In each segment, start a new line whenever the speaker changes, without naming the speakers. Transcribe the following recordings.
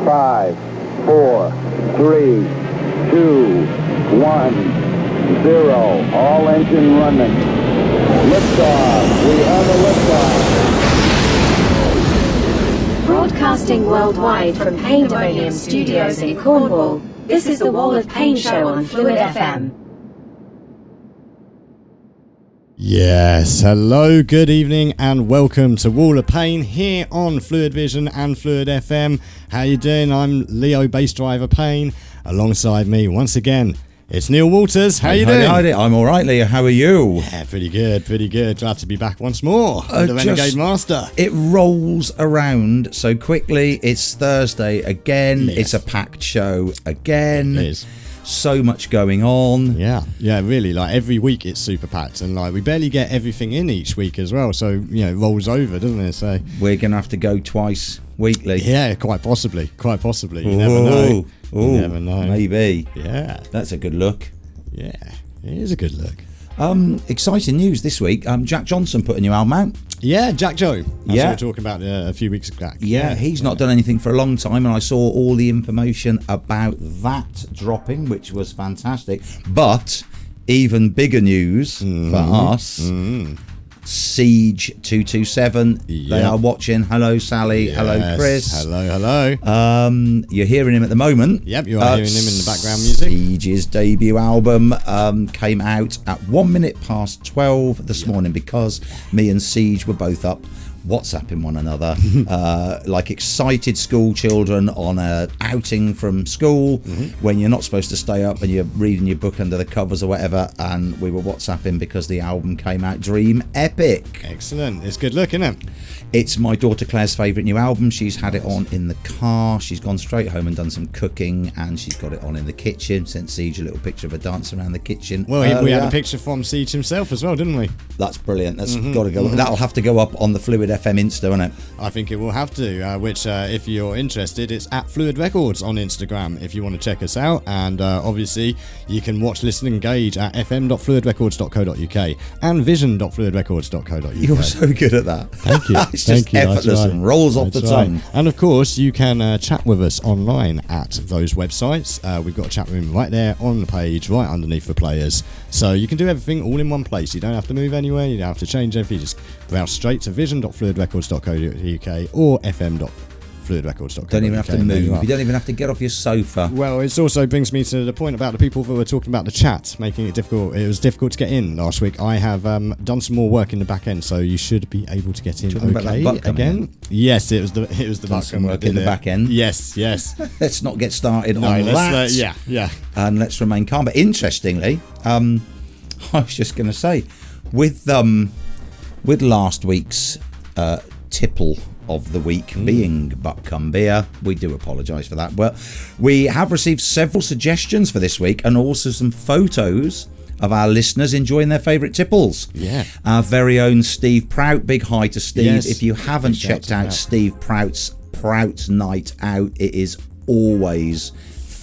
5, 4, 3, 2, 1, 0. All engine running. Liftoff. We have a liftoff.
Broadcasting worldwide from Painedemonium Studios in Cornwall, this is the Wal of Paine show on Phluid FM.
Yes, hello, good evening and welcome to Wal of Paine here on Phluid Vision and Phluid FM. How you doing? I'm Leo Bass Driver Paine. Alongside me once again, it's Neil Walters. How you doing?
Howdy. I'm all right, Leo. How are you?
Yeah, pretty good. Glad to be back once more with the Renegade Master.
It rolls around so quickly. It's Thursday again.
Yes.
It's a packed show again.
It is.
So much going on.
Yeah, really. Like every week it's super packed, and like we barely get everything in each week as well. So it rolls over, doesn't it? So
we're gonna have to go twice weekly.
Yeah, quite possibly. You never know. You never know.
Maybe.
Yeah,
that's a good look.
Yeah, it is a good look.
Exciting news this week. Jack Johnson put a new album out.
Yeah, Jack Joe. That's what we were talking about a few weeks back.
Yeah, he's not done anything for a long time, and I saw all the information about that dropping, which was fantastic. But even bigger news for us, Siege 227.
Yep.
They are watching. Hello, Sally.
Yes.
Hello, Chris.
Hello.
You're hearing him at the moment.
Yep, you are hearing him in the background music.
Siege's debut album came out at 1 minute past 12 this morning because me and Siege were both up WhatsApping one another like excited school children on a outing from school when you're not supposed to stay up and you're reading your book under the covers or whatever, and we were WhatsApping because the album came out. Dream Epic.
Excellent. It's good look, isn't it?
It's my daughter Claire's favourite new album. She's had it on in the car. She's gone straight home and done some cooking, and she's got it on in the kitchen. Sent Siege a little picture of a dance around the kitchen.
Well, we had a picture from Siege himself as well, didn't we?
That's brilliant. That's got to go. That'll have to go up on the Phluid FM Insta, won't it?
I think it will have to, which if you're interested, it's at Phluid Records on Instagram if you want to check us out. And obviously you can watch, listen, engage at fm.fluidrecords.co.uk and vision.fluidrecords.co.uk.
You're so good at that.
Thank you.
It's just effortless and rolls off the tongue.
And of course you can chat with us online at those websites. We've got a chat room right there on the page, right underneath the players, so you can do everything all in one place. You don't have to move anywhere, you don't have to change anything. You just browse straight to vision.fluidrecords.co.uk or fm.fluidrecords.co.uk.
Don't even have to move. You don't even have to get off your sofa.
Well, it also brings me to the point about the people who were talking about the chat making it difficult. It was difficult to get in last week. I have done some more work in the back end, so you should be able to get in okay again. Yes, it was the butt
some work in the back end.
Yes.
Let's not get started on that.
Yeah.
And let's remain calm. But interestingly, I was just going to say, with last week's tipple of the week being Butt Cum Beer, we do apologise for that. Well, we have received several suggestions for this week and also some photos of our listeners enjoying their favourite tipples.
Yeah.
Our very own Steve Prout. Big hi to Steve.
Yes.
If you haven't checked out Steve Prout's Night Out, it is always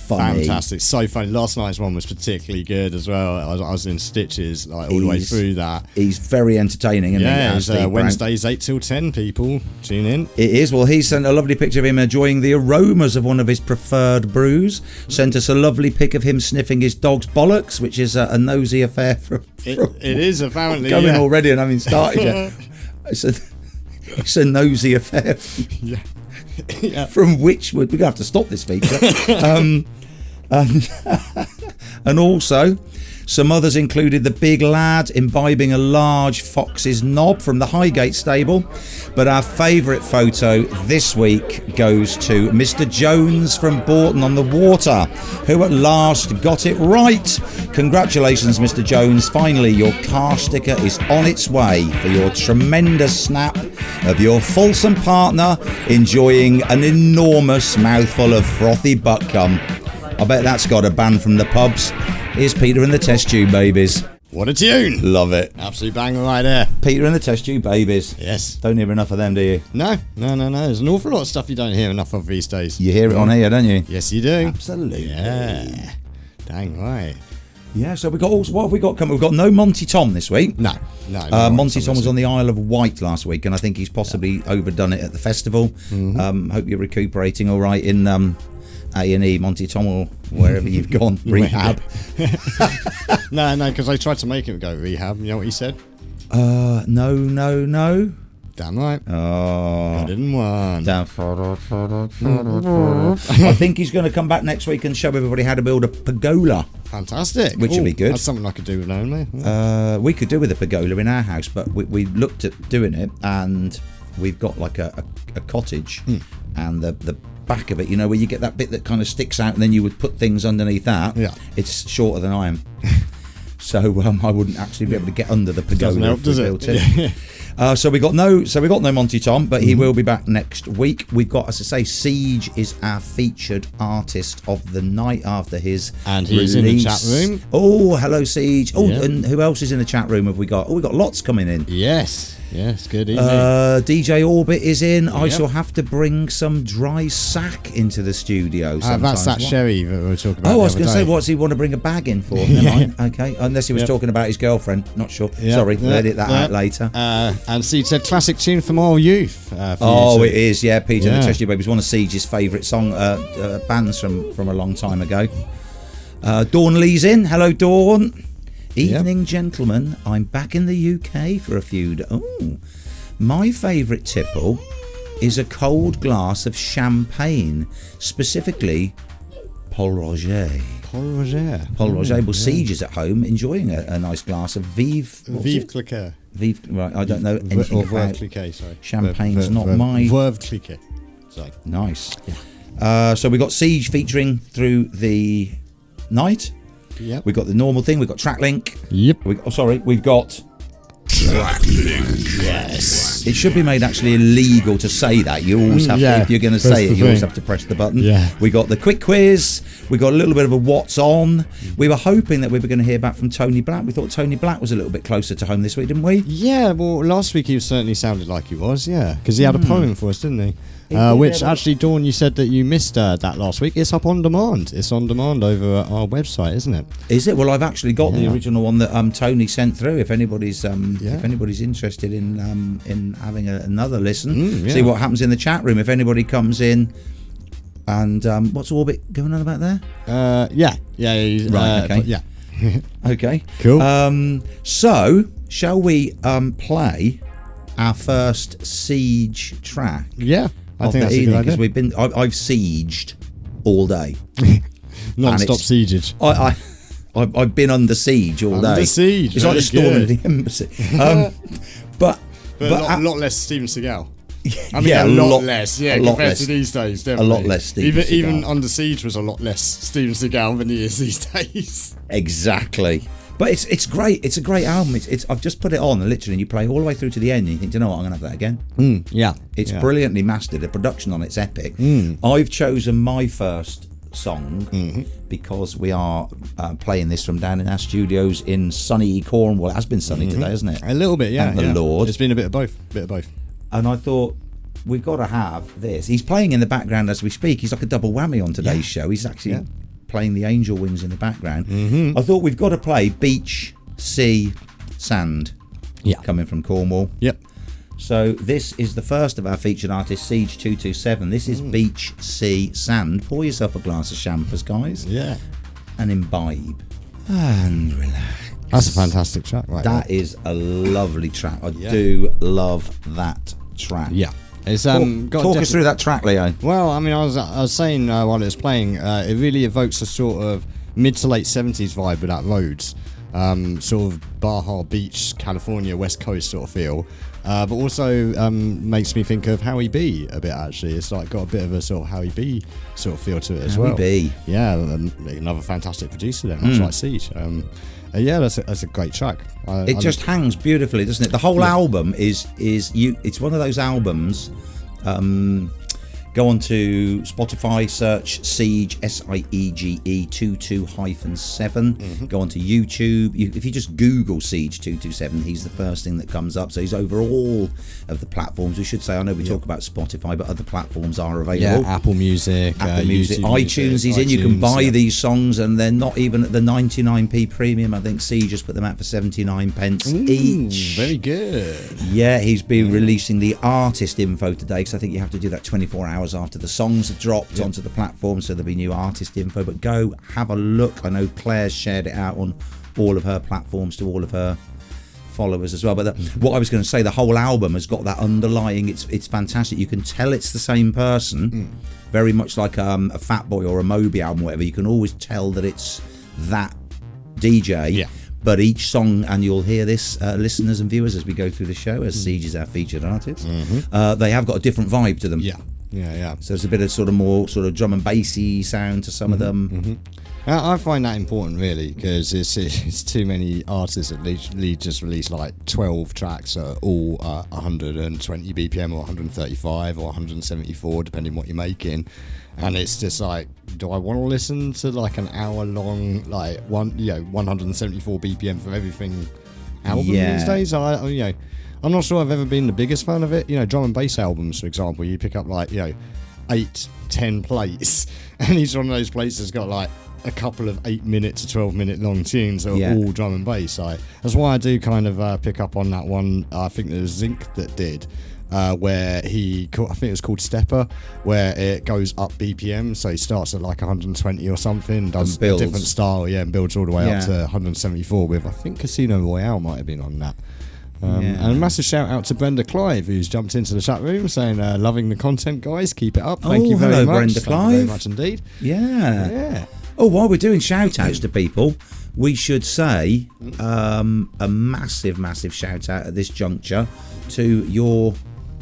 funny.
Fantastic, so funny. Last night's one was particularly good as well. I was in stitches all the way through that.
He's very entertaining, isn't he?
It's Wednesdays 8 till 10. People tune in.
It is. Well, he sent a lovely picture of him enjoying the aromas of one of his preferred brews. Sent us a lovely pic of him sniffing his dog's bollocks, which is a nosy affair
it is apparently
going already and having started yet. It's a nosy affair. From which we're going to have to stop this feature. And also some others included the big lad imbibing a large fox's knob from the Highgate stable. But our favourite photo this week goes to Mr. Jones from Bourton on the Water, who at last got it right. Congratulations, Mr. Jones. Finally, your car sticker is on its way for your tremendous snap of your fulsome partner enjoying an enormous mouthful of frothy butt cum. I bet that's got a ban from the pubs. Here's Peter and the Test Tube Babies.
What a tune!
Love it.
Absolute banger right there.
Peter and the Test Tube Babies.
Yes.
Don't hear enough of them, do you?
No. There's an awful lot of stuff you don't hear enough of these days.
You hear it on here, don't you?
Yes, you do.
Absolutely.
Yeah. Dang right.
Yeah, so we got what have we got coming? We've got no Monty Tom this week.
No.
Monty Tom was on the Isle of Wight last week, and I think he's possibly overdone it at the festival. Hope you're recuperating all right in A&E, Monty Tom, or wherever you've gone. Rehab.
No, because I tried to make him go rehab. You know what he said?
No.
Damn right.
Oh,
I didn't want.
I think he's going to come back next week and show everybody how to build a pergola.
Fantastic.
Which would be good.
That's something I could do with only.
We could do with a pergola in our house, but we looked at doing it, and we've got like a cottage, and the back of it, you know, where you get that bit that kind of sticks out, and then you would put things underneath that. Yeah. It's shorter than I am. So I wouldn't actually be able to get under the pergola.
Doesn't help, does it?
So we got no Monty Tom, but he will be back next week. We've got, as I say, Siege is our featured artist of the night after his
and he's
release.
in the chat room.
Oh, hello Siege. Oh, and who else is in the chat room? Have we got? Oh, we got lots coming in.
Yes, good evening.
DJ Orbit is in. I shall have to bring some dry sack into the studio.
That's that sherry that we were talking about.
Oh, I was going to say, what's he want to bring a bag in for? Never mind. Okay, unless he was talking about his girlfriend. Not sure. Sorry, we'll edit that out later.
And Siege said, classic tune from our youth.
It is, yeah. Peter and the Cheshire Babies, one of Siege's favourite bands from a long time ago. Dawn Lee's in. Hello, Dawn. Evening, gentlemen. I'm back in the UK for a few days. Oh, my favourite tipple is a cold glass of champagne, specifically Paul Roger. Paul Roger. Well, Siege is at home enjoying a nice glass of Vive
Cliquet.
Right, I don't know anything about
Cliquet, sorry.
Champagne's not my...
Verve Cliquet. Sorry.
Nice. Yeah. So we got Siege featuring through the night.
Yep.
We've got the normal thing. We've got TrakLink.
Yep.
We've got
TrakLink. Yes.
It should be made actually illegal to say that. You always have to, if you're going to say it, you always have to press the button.
Yeah.
We got the quick quiz. We got a little bit of a what's on. We were hoping that we were going to hear back from Tony Black. We thought Tony Black was a little bit closer to home this week, didn't we?
Yeah, well, last week he certainly sounded like he was, because he had a poem for us, didn't he? Which actually, Dawn, you said that you missed that last week. It's up on demand. It's on demand over at our website, isn't it?
Is it? Well, I've actually got the original one that Tony sent through. If anybody's interested in having another listen, see what happens in the chat room. If anybody comes in, and what's Orbit going on about there?
Right. Okay.
Okay.
Cool.
So shall we play our first Siege track?
Yeah. I think that's a good idea.
Because I've sieged all day.
Non-stop siegage.
I've been under siege all day.
Under siege.
It's like a storm in the embassy. But
a lot less Steven Seagal. I mean,
yeah,
a lot less. Yeah, compared to these days, definitely.
A lot less Steven Seagal.
Even Under Siege was a lot less Steven Seagal than he is these days.
Exactly. But it's great. It's a great album. I've just put it on, literally, and you play all the way through to the end, and you think, do you know what, I'm going to have that again. It's brilliantly mastered. The production on it's epic. I've chosen my first song because we are playing this from down in our studios in sunny Cornwall. It has been sunny today, hasn't it?
A little bit, yeah.
Thank the Lord.
It's been a bit of both.
And I thought, we've got to have this. He's playing in the background as we speak. He's like a double whammy on today's show. He's actually playing the angel wings in the background. I thought we've got to play Beach, Sea, Sand. Coming from Cornwall.
Yep.
So this is the first of our featured artists, Siege 227. This is Beach, Sea, Sand. Pour yourself a glass of champers, guys.
Yeah.
And imbibe. And relax.
That's a fantastic track, right?
That is a lovely track. I do love that track.
Yeah. It's,
talk us through that track, Leo.
Well, I mean, I was saying while it was playing, it really evokes a sort of mid to late 70s vibe with that Rhodes. Sort of Baja Beach, California, West Coast sort of feel. But also makes me think of Howie B a bit, actually. It's like got a bit of a sort of Howie B sort of feel to it as well.
Howie B.
Yeah, another fantastic producer there, much like Siege. That's a great track.
It just hangs beautifully, doesn't it? The whole album is it's one of those albums. Go on to Spotify, search Siege, SIEGE 22-7. Go on to YouTube. If you just Google Siege 227, he's the first thing that comes up. So he's over all of the platforms. We should say, I know we talk about Spotify, but other platforms are available.
Yeah, Apple Music,
Music,
YouTube
iTunes. He's in. You can buy these songs, and they're not even at the 99p premium. I think Siege just put them out for 79 pence each.
Very good.
Yeah, he's been releasing the artist info today, because I think you have to do that 24 hours after the songs have dropped onto the platform, so there'll be new artist info. But go have a look. I know Claire's shared it out on all of her platforms to all of her followers as well. But what I was going to say, the whole album has got that underlying, it's fantastic. You can tell it's the same person, very much like a Fatboy or a Moby album, whatever. You can always tell that it's that DJ. Yeah. But each song, and you'll hear this, listeners and viewers, as we go through the show, as Siege is our featured artist, they have got a different vibe to them.
Yeah. So
there's a bit of sort of more sort of drum and bassy sound to some of them.
I find that important, really, because it's too many artists that just release like 12 tracks that are all 120 BPM or 135 or 174, depending what you're making. And it's just like, do I want to listen to like an hour long, like 174 BPM for everything album these days? I'm not sure I've ever been the biggest fan of it. Drum and bass albums, for example, you pick up like 8-10 plates, and each one of those plates has got like a couple of 8-minute to 12-minute long tunes that are all drum and bass. That's why I do kind of pick up on that one. I think there was Zinc that did. Where I think it was called Stepper, where it goes up BPM, so he starts at like 120 or something, does a different style, and builds all the way up to 174 with, I think Casino Royale might have been on that. And a massive shout out to Brenda Clive, who's jumped into the chat room saying, loving the content, guys, keep it up. Thank you very much.
Brenda Clive.
Very much indeed.
Yeah. Oh, while we're doing shout outs to people, we should say a massive shout out at this juncture to your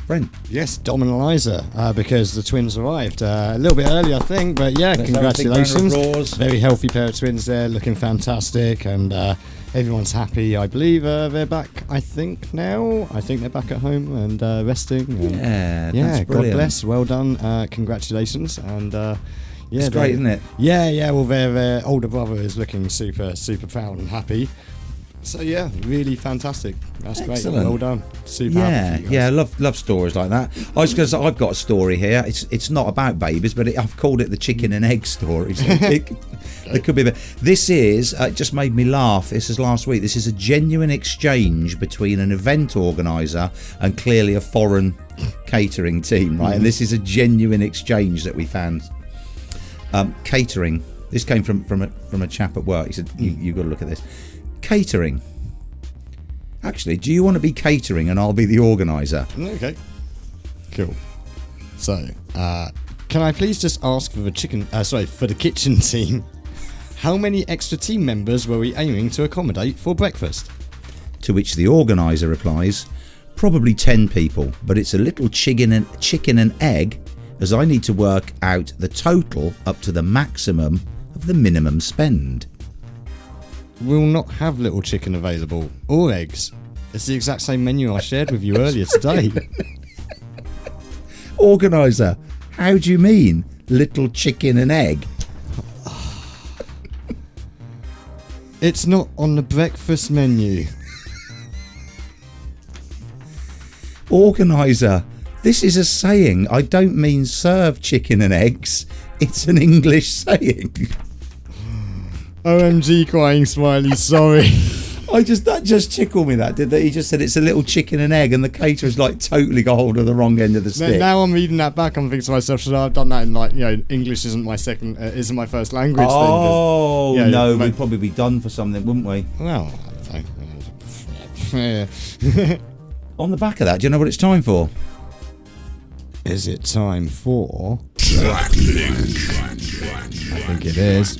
friend.
Yes, Dom and Eliza, because the twins arrived a little bit early, I think, but congratulations. Very healthy pair of twins there, looking fantastic, and everyone's happy. I believe they're back, I think they're back at home and resting. And
that's
God bless, well done, congratulations. And
it's great, isn't it?
Well, their older brother is looking super proud and happy. So really fantastic. That's
excellent.
Great. Well done. Super happy for you guys.
Love stories like that. I was going to say, I've got a story here. It's not about babies, but I've called it the chicken and egg story. So it could be. This is it just made me laugh. This is last week. This is a genuine exchange between an event organizer and clearly a foreign catering team, right? And this is a genuine exchange that we found. Catering. This came from a chap at work. He said, "You got to look at this." Catering. Actually, do you want to be catering and I'll be the organizer?
Okay. Cool. So, can I please just ask for the kitchen team, how many extra team members were we aiming to accommodate for breakfast?
To which the organizer replies, probably 10 people, but it's a little chicken and egg, as I need to work out the total up to the maximum of the minimum spend.
We'll not have little chicken available, or eggs. It's the exact same menu I shared with you earlier today.
Organiser, how do you mean, little chicken and egg?
It's not on the breakfast menu.
Organiser, this is a saying. I don't mean serve chicken and eggs. It's an English saying.
OMG crying smiley, sorry.
That just tickled me, that, did that? He just said it's a little chicken and egg, and the caterer's like totally got hold of the wrong end of the stick.
Now I'm reading that back, I'm thinking to myself, should I have done that in English isn't my first language
thing? No, we'd probably be done for something, wouldn't we?
Well,
on the back of that, do you know what it's time for?
Is it time for TrakLink? I think it is.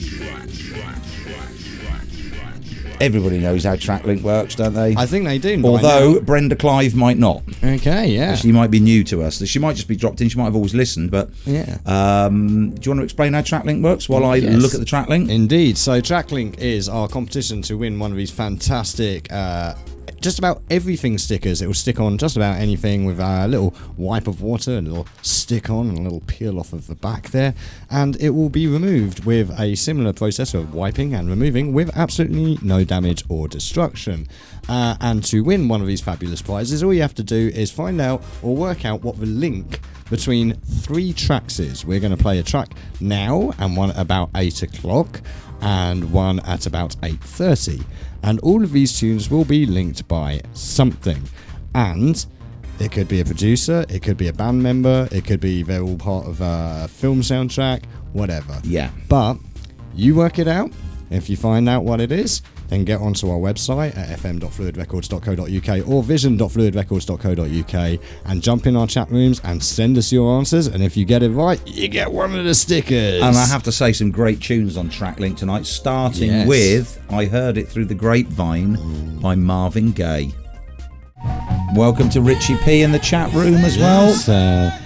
Everybody knows how TrakLink works, don't they?
I think they do.
Although Brenda Clive might not.
Okay, yeah.
She might be new to us. She might just be dropped in. She might have always listened. But
yeah.
Do you want to explain how TrakLink works while I look at the TrakLink?
Indeed. So TrakLink is our competition to win one of these fantastic just about everything stickers. It will stick on just about anything with a little wipe of water, a little stick on, and a little peel off of the back there, and it will be removed with a similar process of wiping and removing with absolutely no damage or destruction. And to win one of these fabulous prizes, all you have to do is find out or work out what the link between 3 tracks is. We're going to play a track now, and one at about 8 o'clock, and one at about 8:30. And all of these tunes will be linked by something. And it could be a producer, it could be a band member, it could be they're all part of a film soundtrack, whatever.
Yeah.
But you work it out. If you find out what it is, then get onto our website at fm.fluidrecords.co.uk or vision.fluidrecords.co.uk and jump in our chat rooms and send us your answers. And if you get it right, you get one of the stickers.
And I have to say, some great tunes on TrakLink tonight, starting with I Heard It Through the Grapevine by Marvin Gaye. Welcome to Richie P in the chat room as well.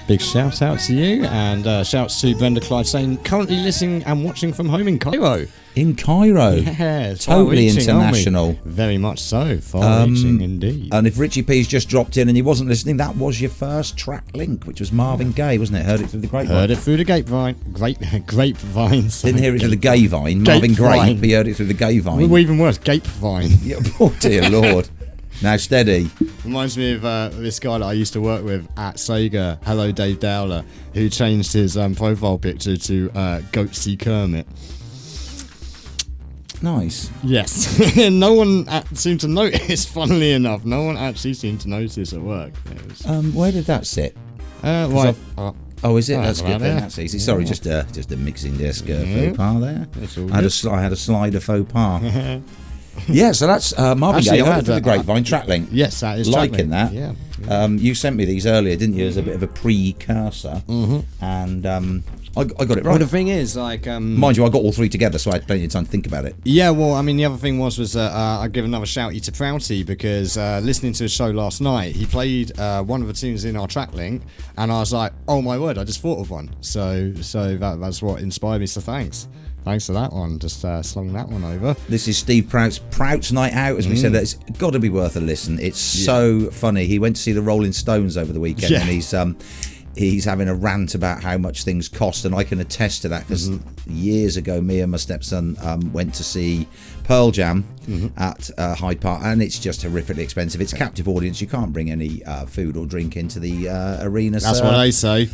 Big shout out to you, and shouts to Brenda Clyde saying currently listening and watching from home in Cairo.
In Cairo?
Yeah,
totally international.
Very much so, far-reaching indeed.
And if Richie P's just dropped in and he wasn't listening, that was your first TrakLink, which was Marvin Gaye, wasn't it? Heard It Through the Grapevine.
Heard it through the grapevine. Grapevine.
Didn't hear it through the gay vine. Marvin Grape, he heard it through the gay vine.
Well, even worse, gapevine.
Yeah, oh dear Lord. Now steady.
Reminds me of this guy that I used to work with at Sega, hello Dave Dowler, who changed his profile picture to Goatsy Kermit.
Nice.
Yes. No one seemed to notice, funnily enough. No one actually seemed to notice at work.
Where did that sit?
Right.
Oh, is it? That's
right
good
there.
then. That's easy. Sorry, just a mixing disc faux pas there. I had a slider faux pas. Yeah, so that's Marvin Gaye, Heard It Through the Grapevine, TrakLink.
Yes, that is
liking
TrakLink.
that.
Yeah.
You sent me these earlier, didn't you, as a bit of a precursor? And I got it right.
Well, the thing is, like,
mind you, I got all 3 together, so I had plenty of time to think about it.
Yeah, well, I mean, the other thing was I'd give another shout-out to Prouty, because listening to his show last night, he played one of the tunes in our TrakLink, and I was like, oh my word, I just thought of one. So that's what inspired me, so thanks. Thanks for that one. Just slung that one over.
This is Steve Prout's Night Out, as we said. It's got to be worth a listen. It's so funny. He went to see the Rolling Stones over the weekend, and he's having a rant about how much things cost, and I can attest to that, because years ago, me and my stepson went to see Pearl Jam at Hyde Park, and it's just horrifically expensive. It's a captive audience. You can't bring any food or drink into the arena.
That's what I say.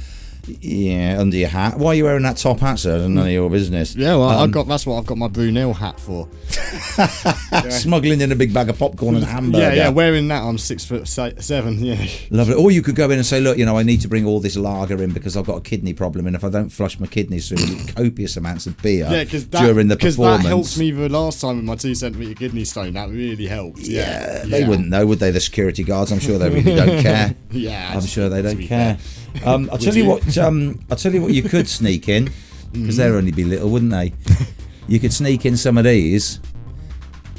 Yeah, under your hat. Why are you wearing that top hat, sir? It's none of your business.
Yeah, well, that's what I've got my Brunel hat for.
Smuggling in a big bag of popcorn and hamburger.
Yeah, wearing that, I'm 6'7". Yeah,
lovely. Or you could go in and say, look, I need to bring all this lager in because I've got a kidney problem, and if I don't flush my kidneys through copious amounts of beer during the performance,
because that helped me the last time with my 2 centimetre kidney stone. That really helped.
Yeah, they wouldn't know, would they? The security guards. I'm sure they really don't care.
Yeah,
I'm sure they don't care. I'll tell you what. I'll tell you what you could sneak in, because they'd only be little, wouldn't they? You could sneak in some of these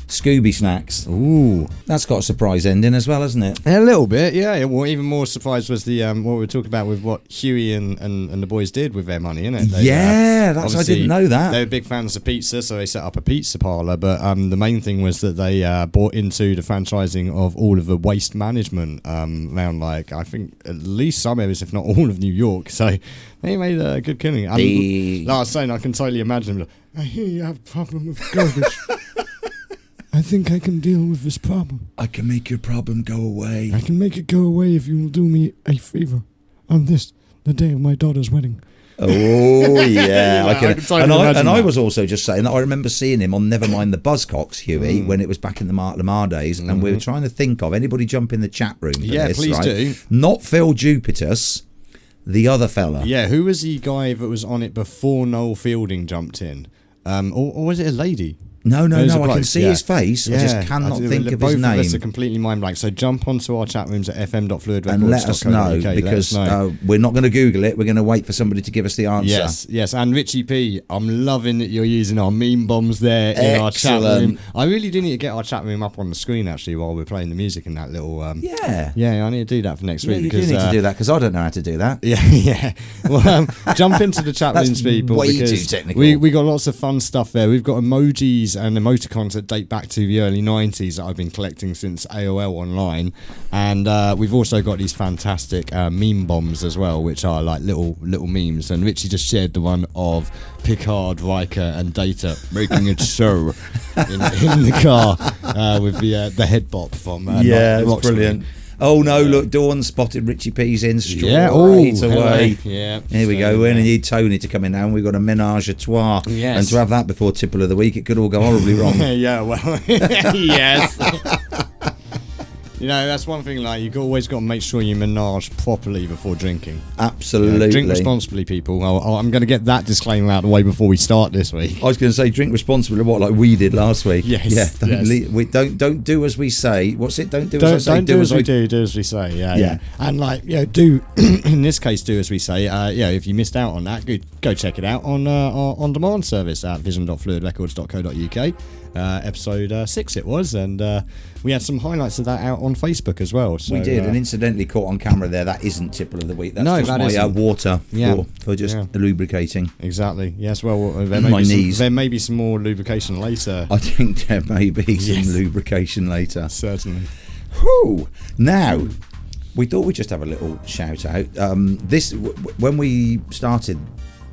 Scooby snacks.
Ooh,
that's got a surprise ending as well, hasn't it?
A little bit, yeah. Well, even more surprise was the what we were talking about with what Huey and the boys did with their money, innit?
I didn't know that.
They were big fans of pizza, so they set up a pizza parlour. But the main thing was that they bought into the franchising of all of the waste management around, like, I think at least some areas, if not all of New York. So they made a good killing. Like I was saying, I can totally imagine them. I hear you have a problem with garbage. I think I can deal with this problem.
I can make your problem go away.
I can make it go away if you will do me a favour on the day of my daughter's wedding.
Oh yeah, I can
totally
and I was also just saying that I remember seeing him on Nevermind the Buzzcocks, Huey, when it was back in the Mark Lamar days, and we were trying to think of anybody jump in the chat room for this,
please
right?
do.
Not Phil Jupitus, the other fella.
Yeah, who was the guy that was on it before Noel Fielding jumped in? Or was it a lady?
No, I can see his face. I just cannot think of his name.
Both of us are completely mind blank. So jump onto our chat rooms at fm.fluidrecords.co.uk.
And let us know, because we're not going to Google it. We're going to wait for somebody to give us the answer.
Yes. And Richie P, I'm loving that you're using our meme bombs there in our chat room. I really do need to get our chat room up on the screen, actually, while we're playing the music in that little... Yeah, I need to do that for next week.
You do need to do that, because I don't know how to do that.
Yeah. Well, jump into the chat rooms, people.
Way too technical.
We got lots of fun stuff there. We've got emojis emojis and emoticons that date back to the early 90s that I've been collecting since AOL Online. And we've also got these fantastic meme bombs as well, which are like little memes. And Richie just shared the one of Picard, Riker and Data making it so in the car with the head bop from
it's brilliant. Oh no, look, Dawn spotted Richie P's in straight away.
Yeah.
Here we go. We only need Tony to come in now, and we've got a menage a trois.
Yes.
And to have that before tipple of the week, it could all go horribly wrong.
Yeah, well, yes. You know, that's one thing, like, you've always got to make sure you menage properly before drinking.
Absolutely.
Drink responsibly, people. I'm going to get that disclaimer out of the way before we start this week.
I was going to say, drink responsibly, like we did last week.
Yes.
Yeah, don't do as we say. What's it? Don't do as I say.
Don't do as we do. Do as we say. Yeah. And like, do in this case, do as we say. If you missed out on that, go check it out on demand service at vision.fluidrecords.co.uk. Episode 6 it was, and we had some highlights of that out on Facebook as well. So,
we did, and incidentally caught on camera there. That isn't tipple of the week. That's just my water for just lubricating.
Exactly. Yes. Well, there may be some more lubrication later.
I think there may be some lubrication later.
Certainly.
Whew. Now, we thought we'd just have a little shout out. When we started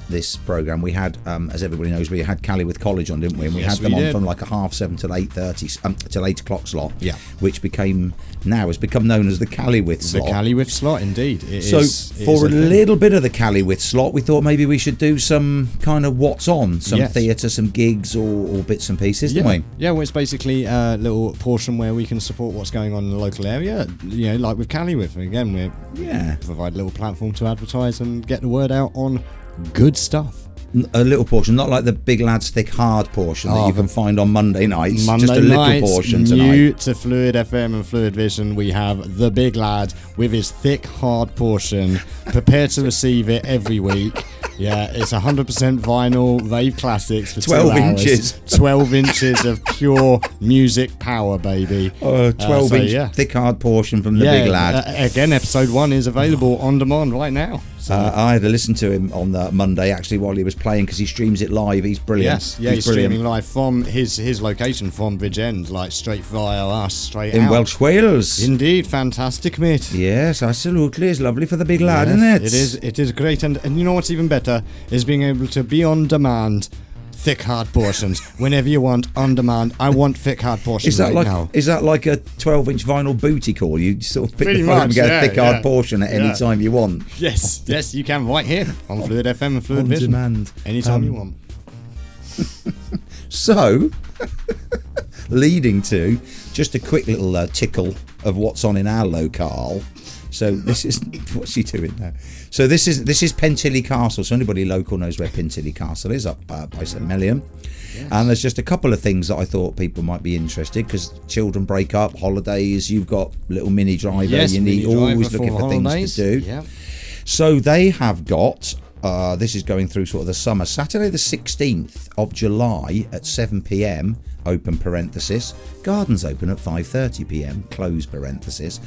this program, we had, as everybody knows, we had Cali with College on, didn't we? And we had them on from like a 7:30 till 8:30 till 8 o'clock slot. Yeah, which has become known as the Cali with slot.
The Cali with slot, indeed.
For a little bit of the Cali with slot, we thought maybe we should do some kind of what's on, some theatre, some gigs, or bits and pieces, didn't we?
Yeah, well, it's basically a little portion where we can support what's going on in the local area. You know, like with Cali with. Again, we provide a little platform to advertise and get the word out on good stuff.
A little portion, not like the Big Lads Thick Hard portion that you can find on Monday nights. Just a little portion tonight.
New to Phluid FM and Phluid Vision, we have the Big Lad with his thick hard portion. Prepare to receive it every week. Yeah, it's 100% vinyl rave classics for
12 inches.
12 inches of pure music power, baby.
12-inch thick hard portion from the Big Lad.
Again, episode 1 is available on demand right now. So.
I had to listen to him on Monday actually while he was playing, because he streams it live. He's brilliant.
Yes, he's streaming live from his location, from Bridgend, like straight via us, straight
in
out.
Welsh Wales.
Indeed, fantastic, mate.
Yes, absolutely. It's lovely for the Big Lad, isn't it?
It is great, and you know what's even better is being able to be on demand. Thick hard portions whenever you want, on demand. I want thick hard portions now.
Is that like a 12-inch vinyl booty call? You sort of pick the phone up and get a thick hard portion at any time you want.
Yes, you can right here on Fluid FM and Fluid Vision.
Demand.
Anytime you want.
So, leading to just a quick little tickle of what's on in our locale. So this is what's she doing now? So this is Pentilly Castle. So anybody local knows where Pentilly Castle is, up by St Mellion. Yes. And there's just a couple of things that I thought people might be interested, because children break up, holidays. You've got little mini driver. You need always looking for things to do. Yeah. So they have got. This is going through sort of the summer. Saturday the 16th of July at 7 p.m. open parenthesis. Gardens open at 5:30 p.m. close parenthesis.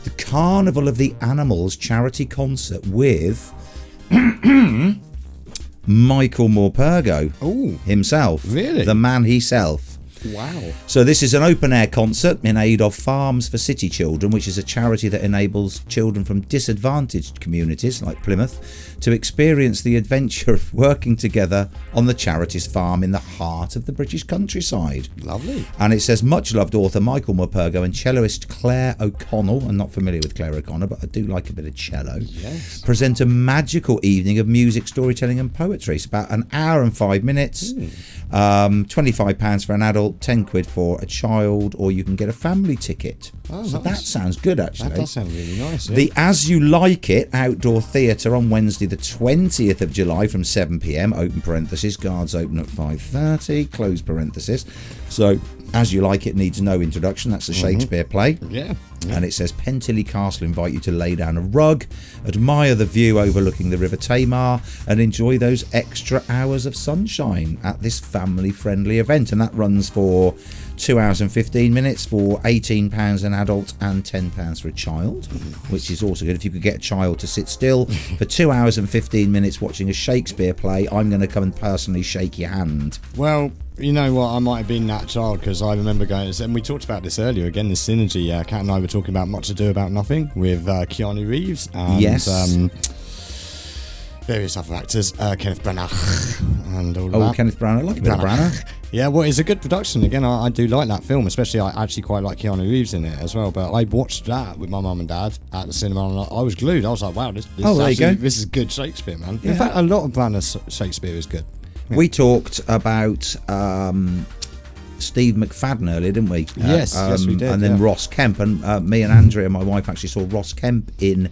The Carnival of the Animals charity concert with Michael Morpurgo himself.
Really?
The man himself.
Wow.
So this is an open-air concert in aid of Farms for City Children, which is a charity that enables children from disadvantaged communities like Plymouth to experience the adventure of working together on the charity's farm in the heart of the British countryside.
Lovely.
And it says, much-loved author Michael Morpurgo and celloist Claire O'Connell, I'm not familiar with Claire O'Connell, but I do like a bit of cello, present a magical evening of music, storytelling and poetry. It's about an hour and 5 minutes. £25 for an adult, £10 for a child, or you can get a family ticket. So that sounds good, actually.
That does sound really nice. Yeah.
The As You Like It outdoor theatre on Wednesday the 20th of July from 7 p.m, open parenthesis, guards open at 5:30, close parenthesis. So As You Like It needs no introduction. That's a Shakespeare play.
Yeah.
And it says Pentilly Castle invite you to lay down a rug, admire the view overlooking the River Tamar, and enjoy those extra hours of sunshine at this family-friendly event. And that runs for 2 hours and 15 minutes for £18 an adult and £10 for a child, which is also good. If you could get a child to sit still for 2 hours and 15 minutes watching a Shakespeare play, I'm going to come and personally shake your hand.
Well, you know what, I might have been that child, because I remember going, and we talked about this earlier, again, the synergy. Kat and I were talking about Much Ado About Nothing with Keanu Reeves and various other actors, Kenneth Branagh and all of that.
Kenneth Branagh, I like a bit of Branagh.
Yeah, well, it's a good production. Again, I do like that film, especially I actually quite like Keanu Reeves in it as well. But I watched that with my mum and dad at the cinema, and I was glued. I was like, wow, this is good Shakespeare, man. Yeah. In fact, a lot of Branagh's Shakespeare is good. Yeah.
We talked about Steve McFadden earlier, didn't we?
Yes, we did.
And then Ross Kemp, and me and Andrea, my wife, actually saw Ross Kemp in,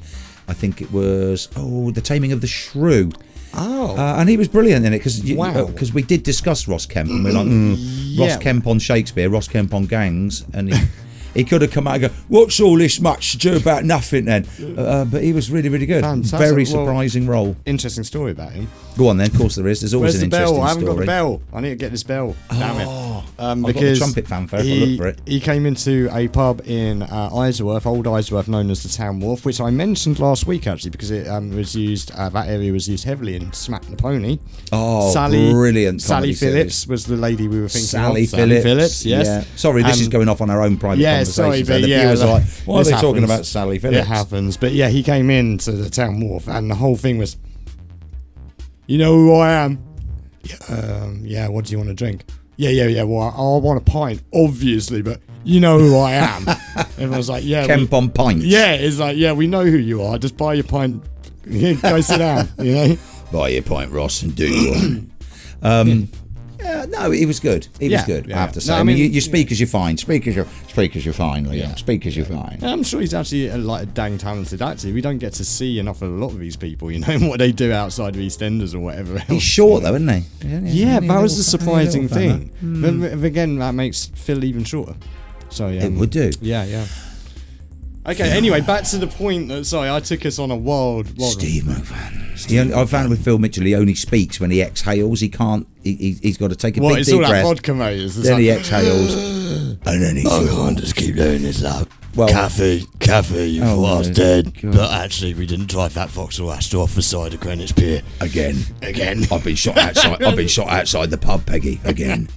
I think it was, The Taming of the Shrew.
Oh.
And he was brilliant in it, because we did discuss Ross Kemp, and we're like, Ross Kemp on Shakespeare, Ross Kemp on gangs, and he could have come out and go, what's all this much to do about nothing then? But he was really, really good.
Fantastic.
Very surprising role.
Interesting story about him.
Go on then, of course there is. There's always
Where's
an
the
interesting
bell?
story.
I haven't got the bell. I need to get this bell. Damn it.
I've got the trumpet fanfare if I look for it.
He came into a pub in Isleworth, Old Isleworth, known as the Town Wharf, which I mentioned last week actually, because it was used, that area was used heavily in Smack the Pony.
Oh, brilliant.
Sally Phillips
series.
was the lady we were thinking
Sally
of.
Phillips,
yes.
Yeah. Sorry, this is going off on our own private conversation.
Sorry, but
the viewers are like, why are they talking about Sally Phillips?
It happens. But yeah, he came into the Town Wharf, and the whole thing was, you know who I am? Yeah, what do you want to drink? Yeah. Well, I want a pint, obviously, but you know who I am. Everyone's like, yeah.
Kemp on pints.
Yeah, it's like, yeah, we know who you are. Just buy your pint. Go sit down, you know?
Buy your pint, Ross, and do your one. No, he was good. He was good, I have to say. I mean, you speak as you find. Speak as you find, Liam. Yeah. Speak as you find.
I'm sure he's actually a dang talented actor. We don't get to see enough of a lot of these people, you know, and what they do outside of EastEnders or whatever else.
He's short, though, isn't he?
Yeah, that was the surprising thing. But again, that makes Phil even shorter. So
it would do.
Yeah. Okay, anyway, back to the point that, I took us on a wild
Steve McFadden. I found with Phil Mitchell, he only speaks when he exhales. He can't, he's got to take a big
it's
deep
all
breath.
That vodka, mate.
Then he exhales. And then he
I can't just keep doing this, love.
Well,
Cafe, you thought I was dead. God. But actually, we didn't drive that Vauxhall Astor off the side of Greenwich Pier. Again. I've been shot outside the pub, Peggy. Again.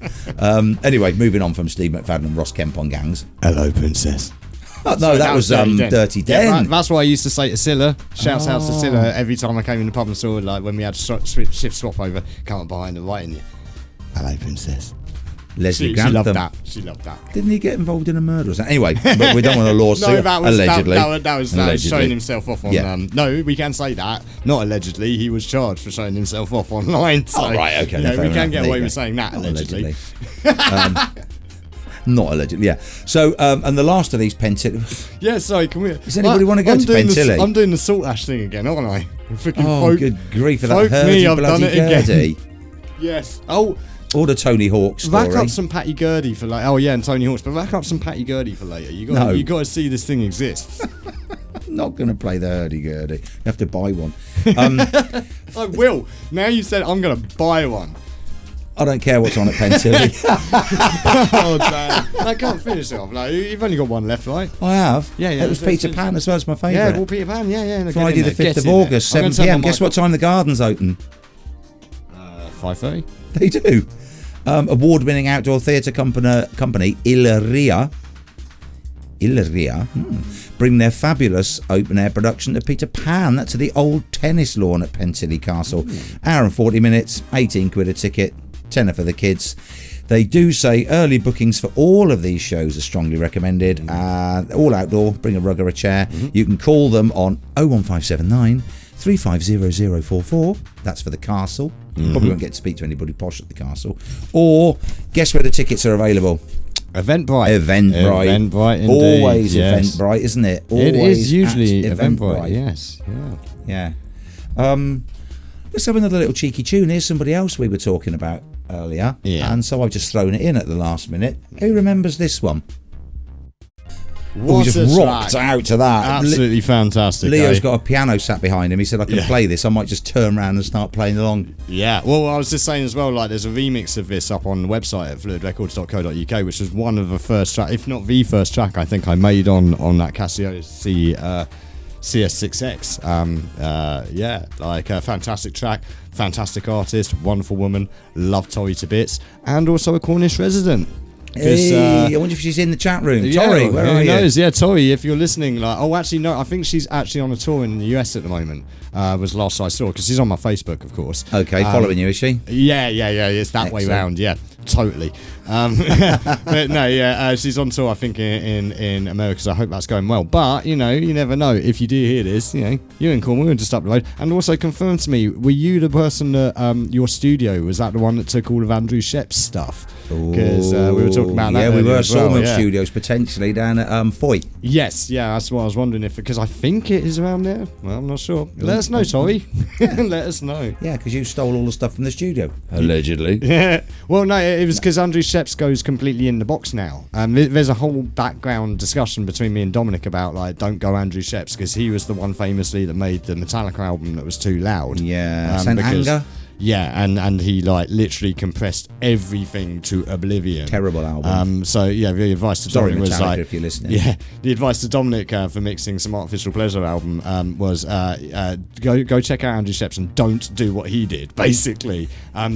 Anyway, moving on from Steve McFadden and Ross Kemp on gangs.
Hello, Princess.
Oh, no, that was Dirty Den.
Yeah, that's what I used to say to Scylla. Shouts out to Scylla every time I came in the pub and saw, like, when we had shift swap over, come up behind and right in you. Hello, Princess.
Leslie
Grantham. She loved that.
Didn't he get involved in a murder or something? Anyway, but we don't want a lawsuit.
No, that was
allegedly.
That was showing himself off on. No, we can say that. Not allegedly. He was charged for showing himself off online. So,
right, okay.
We can get away with saying that allegedly.
Not allegedly, yeah. So, and the last of these Pentilly.
Yeah, sorry, can we?
Does anybody want to go to Pentilly?
I'm doing the salt ash thing again, aren't I?
Good grief for that hurdy-bloody Gurdy.
Yes. Oh.
Or the Tony Hawk story.
Rack up some Patty Gurdy for later. Oh, yeah, and Tony Hawks, but rack up some Patty Gurdy for later. You got to see this thing exists.
I'm not going to play the hurdy-gurdy. You have to buy one.
I will. Now you said I'm going to buy one.
I don't care what's on at Pentilly.
Oh, damn. I can't finish it off. Like, you've only got one left, right?
I have.
Yeah.
It was Peter Pan as well as my favourite.
Yeah, well, Peter Pan, yeah.
Friday the 5th of August, 7 p.m. Guess what time the gardens open?
5:30.
They do. Award-winning outdoor theatre company Illyria bring their fabulous open-air production of Peter Pan to the old tennis lawn at Pentilly Castle. Hour and 40 minutes, 18 quid a ticket, tenner for the kids. They do say early bookings for all of these shows are strongly recommended. All outdoor, bring a rug or a chair. You can call them on 01579 350044. That's for the castle. Probably won't get to speak to anybody posh at the castle. Or guess where the tickets are available?
Eventbrite.
Eventbrite indeed. Always yes. Eventbrite, isn't it? Always
it is usually Eventbrite. Yes.
Yeah. Let's have another little cheeky tune. Here's somebody else we were talking about earlier. Yeah. And so I've just thrown it in at the last minute. Who remembers this one?
What
we just
a
rocked
track.
out to that.
Absolutely fantastic.
Leo's
eh?
got a piano sat behind him. He said, I can play this. I might just turn around and start playing along.
Yeah, well, I was just saying as well, like, there's a remix of this up on the website at fluidrecords.co.uk, which was one of the first track, if not the first track, I think I made on that Casio CS6X. Yeah, like a fantastic track, fantastic artist, wonderful woman, love Tori to bits, and also a Cornish resident.
Hey, I wonder if she's in the chat room.
Yeah,
Tori, where are
who
you?
knows? Yeah, Tori, if you're listening, like, oh, actually, no, I think she's actually on a tour in the US at the moment. Was last I saw, because she's on my Facebook, of course.
Okay, following you, is she?
Yeah, it's that way round, yeah, totally. But no, yeah, she's on tour, I think, in America, so I hope that's going well. But, you know, you never know. If you do hear this, you know, you're in Cornwall and just up the road. And also confirm to me, were you the person that, your studio, was that the one that took all of Andrew Shep's stuff? Because we were talking about that.
Yeah, we were at
Sawmill
Sawmill Studios, potentially, down at Foy.
Yes, yeah, that's what I was wondering, if, because I think it is around there. Well, I'm not sure. Let us know, Tori. Let us know.
Yeah, because you stole all the stuff from the studio.
Allegedly.
Yeah. Well, no, it was because Andrew Sheps goes completely in the box now. There's a whole background discussion between me and Dominic about, like, don't go Andrew Sheps, because he was the one famously that made the Metallica album that was too loud.
Yeah, Saint Anger.
Yeah, and he, like, literally compressed everything to oblivion.
Terrible album.
So yeah, the advice to
Sorry,
Dominic was,
Metallica,
like,
if you're listening.
Yeah, the advice to Dominic for mixing some Artificial Pleasure album was go check out Andrew Sheps and don't do what he did, basically,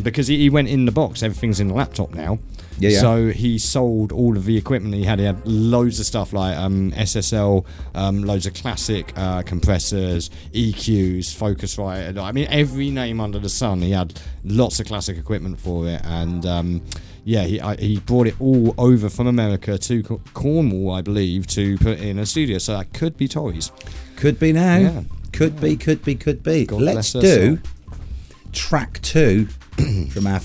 because he went in the box. Everything's in the laptop now.
Yeah.
So he sold all of the equipment he had. He had loads of stuff like SSL, loads of classic compressors, EQs, Focusrite. I mean, every name under the sun. He had lots of classic equipment for it, and he brought it all over from America to Cornwall, I believe, to put in a studio. So that could be Tori's.
Could be now.
Yeah.
Could be.
God
Let's
bless her
do track 2 from our...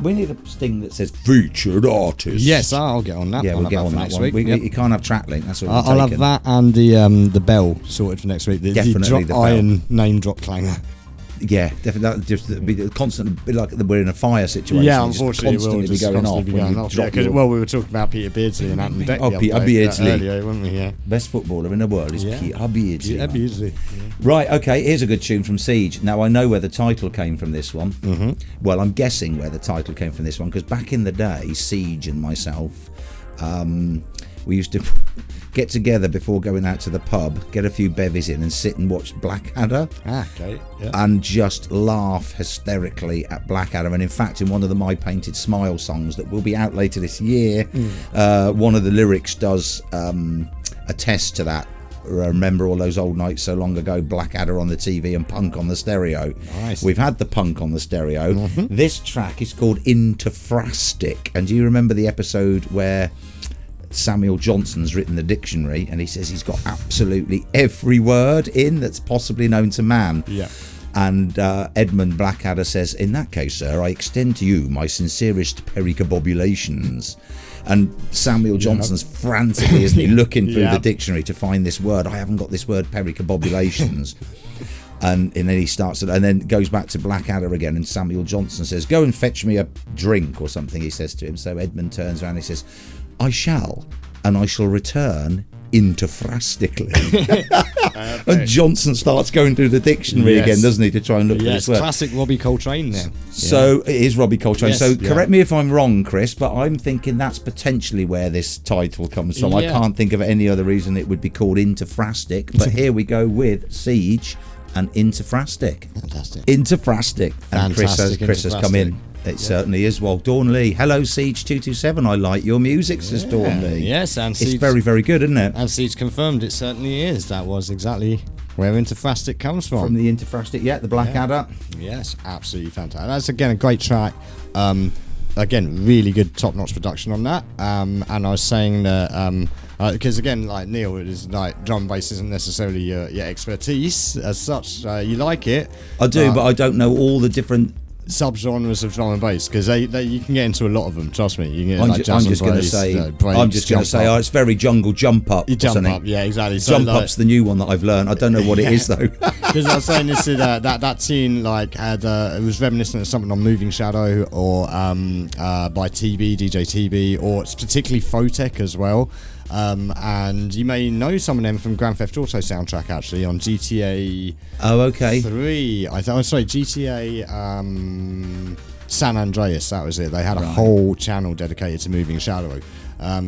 We need a sting that says featured artist.
Yes, I'll get on that.
Yeah,
I'll
we'll get on that
next
one.
week. Yep.
You can't have TrakLink. That's what
I'll have that and the bell sorted for next week.
Definitely the bell.
Iron name drop clanger.
Yeah, definitely. Just be constantly like we're in a fire situation.
Yeah,
just
unfortunately,
constantly
we'll
be going off.
be going off. Yeah, well, we were talking about Peter Beardsley and Anton Deck
Beardsley
earlier, weren't we? Yeah.
Best footballer in the world is Peter Beardsley.
Yeah, Beardsley. Yeah.
Right, okay, here's a good tune from Siege. Now, I know where the title came from this one. Mm-hmm. Well, I'm guessing where the title came from this one, because back in the day, Siege and myself, we used to get together before going out to the pub, get a few bevies in and sit and watch Blackadder.
Okay. Yeah.
And just laugh hysterically at Blackadder. And in fact, in one of the My Painted Smile songs that will be out later this year, one of the lyrics does attest to that. Remember all those old nights so long ago, Blackadder on the TV and punk on the stereo.
Nice.
We've had the punk on the stereo. Mm-hmm. This track is called Interphrastic. And do you remember the episode where Samuel Johnson's written the dictionary and he says he's got absolutely every word in that's possibly known to man?
Yeah.
And Edmund Blackadder says, in that case, sir, I extend to you my sincerest pericabobulations. And Samuel Johnson's frantically, isn't he, looking through the dictionary to find this word. I haven't got this word, pericabobulations. and then he starts it, and then goes back to Blackadder again, and Samuel Johnson says, go and fetch me a drink or something, he says to him. So Edmund turns around and he says, I shall, and I shall return interphrastically. And Johnson starts going through the dictionary again, doesn't he, to try and look for this word.
Classic Robbie Coltrane then.
So it is Robbie Coltrane.
Yes,
so correct me if I'm wrong, Chris, but I'm thinking that's potentially where this title comes from. I can't think of any other reason it would be called Interphrastic, but here we go with Siege and Interphrastic.
Fantastic.
Interphrastic. And Chris has come in. It certainly is. Well, Dawn Lee. Hello, Siege 227. I like your music, says Dawn Lee.
Yes, and
it's very, very good, isn't it?
And Siege confirmed it certainly is. That was exactly where Interphrastic comes from.
From the Interphrastic, the Blackadder.
Yes, absolutely fantastic. That's, again, a great track. Again, really good top-notch production on that. And I was saying that... because again, like Neil, it is like drum and bass isn't necessarily your expertise as such. You like it,
I do, but I don't know all the different
subgenres of drum and bass, because they you can get into a lot of them. Trust me, you can get
I'm just going to say, it's very jungle jump up.
You jump up, yeah, exactly.
Jump up's the new one that I've learned. I don't know what it is though.
Because I was saying this is that scene like had it was reminiscent of something on Moving Shadow or by DJ TB, or it's particularly Photech as well. And you may know some of them from Grand Theft Auto soundtrack actually on GTA.
Oh, okay.
3. GTA San Andreas. That was it. They had a whole channel dedicated to Moving Shadow.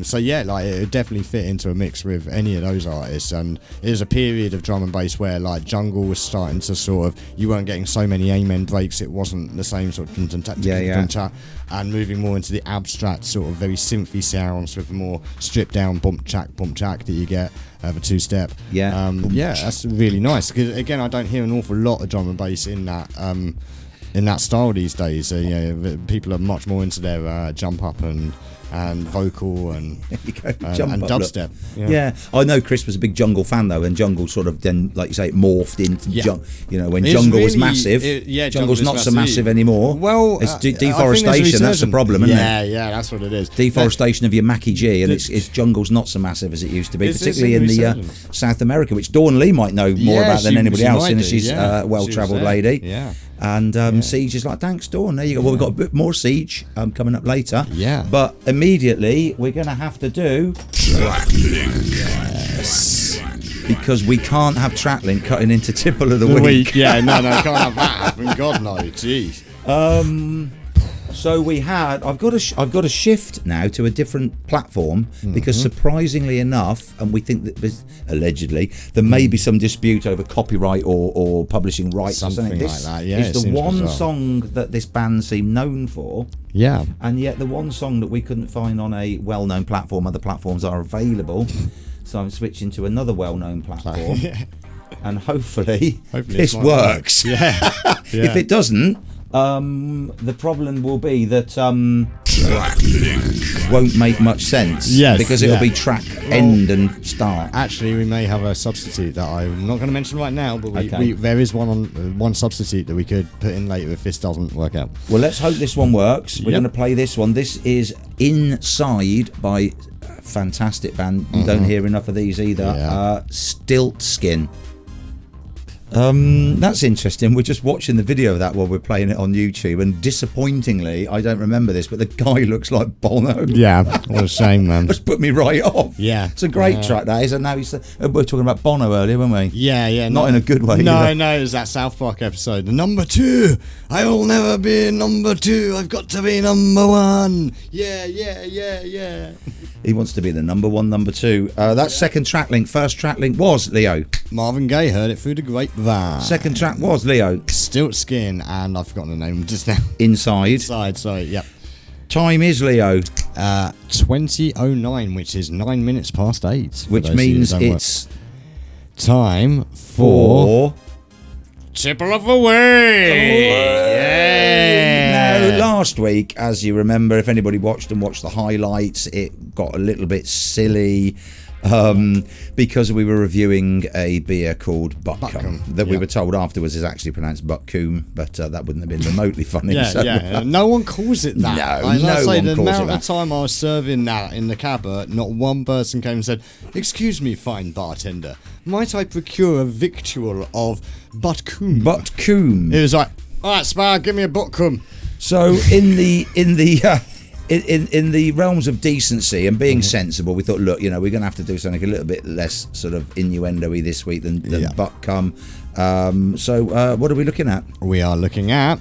So yeah, like it would definitely fit into a mix with any of those artists. And it was a period of drum and bass where like jungle was starting to sort of, you weren't getting so many amen breaks. It wasn't the same sort of and moving more into the abstract sort of very synthy sounds with more stripped down bump chack that you get of a two-step.
Yeah.
That's really nice because again, I don't hear an awful lot of drum and bass in that style these days. People are much more into their jump up and vocal and dubstep.
Yeah, I know Chris was a big jungle fan though, and jungle sort of then, like you say, it morphed into when jungle was massive. Jungle's not so massive anymore.
Well,
it's deforestation. That's the problem, isn't it?
Yeah, that's what it is.
Deforestation of your Mackie G, and it's jungle's not so massive as it used to be, particularly in the South America, which Dawn Lee might know more about than anybody else, since she's a well-travelled lady.
Yeah.
And Siege is like, thanks, Dawn. There you go. Well, we've got a bit more Siege coming up later.
Yeah.
But immediately, we're going to have to do TrakLink.
Yes.
Because we can't have TrakLink cutting into Tipple of the Week.
Yeah, no, can't have that happen. God, no. Jeez.
So we had. I've got to shift now to a different platform because surprisingly enough, and we think that there's, allegedly there may be some dispute over copyright or publishing rights or something
like that. Yeah,
it's the one song that this band seemed known for.
Yeah,
and yet the one song that we couldn't find on a well-known platform. Other platforms are available, so I'm switching to another well-known platform, and hopefully this works.
Yeah.
If it doesn't. The problem will be that TrakLink won't make much sense.
Yes,
because it'll be track end and start.
Actually, we may have a substitute that I'm not going to mention right now, but there is one substitute that we could put in later if this doesn't work out.
Well, let's hope this one works. We're going to play this one. This is Inside by a fantastic band. You don't hear enough of these either. Stilt Skin. That's interesting. We're just watching the video of that while we're playing it on YouTube, and disappointingly, I don't remember this, but the guy looks like Bono.
Yeah, what a shame, man.
Just put me right off.
Yeah,
it's a great track, that is. And now we were talking about Bono earlier, weren't we?
Yeah.
Not in a good way.
No, it was that South Park episode. The number 2. I will never be number 2. I've got to be number 1. Yeah.
He wants to be the number 1, number 2. That second TrakLink. First TrakLink was Leo.
Marvin Gaye heard it through the grapevine.
Second track was Leo.
Stilt Skin, and I've forgotten the name just now.
Inside,
sorry, yep.
Time is, Leo?
20:09, which is 9 minutes past 8.
Which means it's
time for Tipple of the Week.
Now, last week, as you remember, if anybody watched the highlights, it got a little bit silly. Because we were reviewing a beer called Buckcombe that we were told afterwards is actually pronounced Buckcombe, but that wouldn't have been remotely funny.
No one calls it that.
No one calls it that.
The amount of time I was serving that in the cab, not one person came and said, "Excuse me, fine bartender, might I procure a victual of Buckcombe?"
Buckcombe.
It was like, "All right, Spar, give me a Buckcombe."
So in the realms of decency and being sensible, we thought, look, we're going to have to do something a little bit less sort of innuendo-y this week than Buckcombe. So what are we looking at?
We are looking at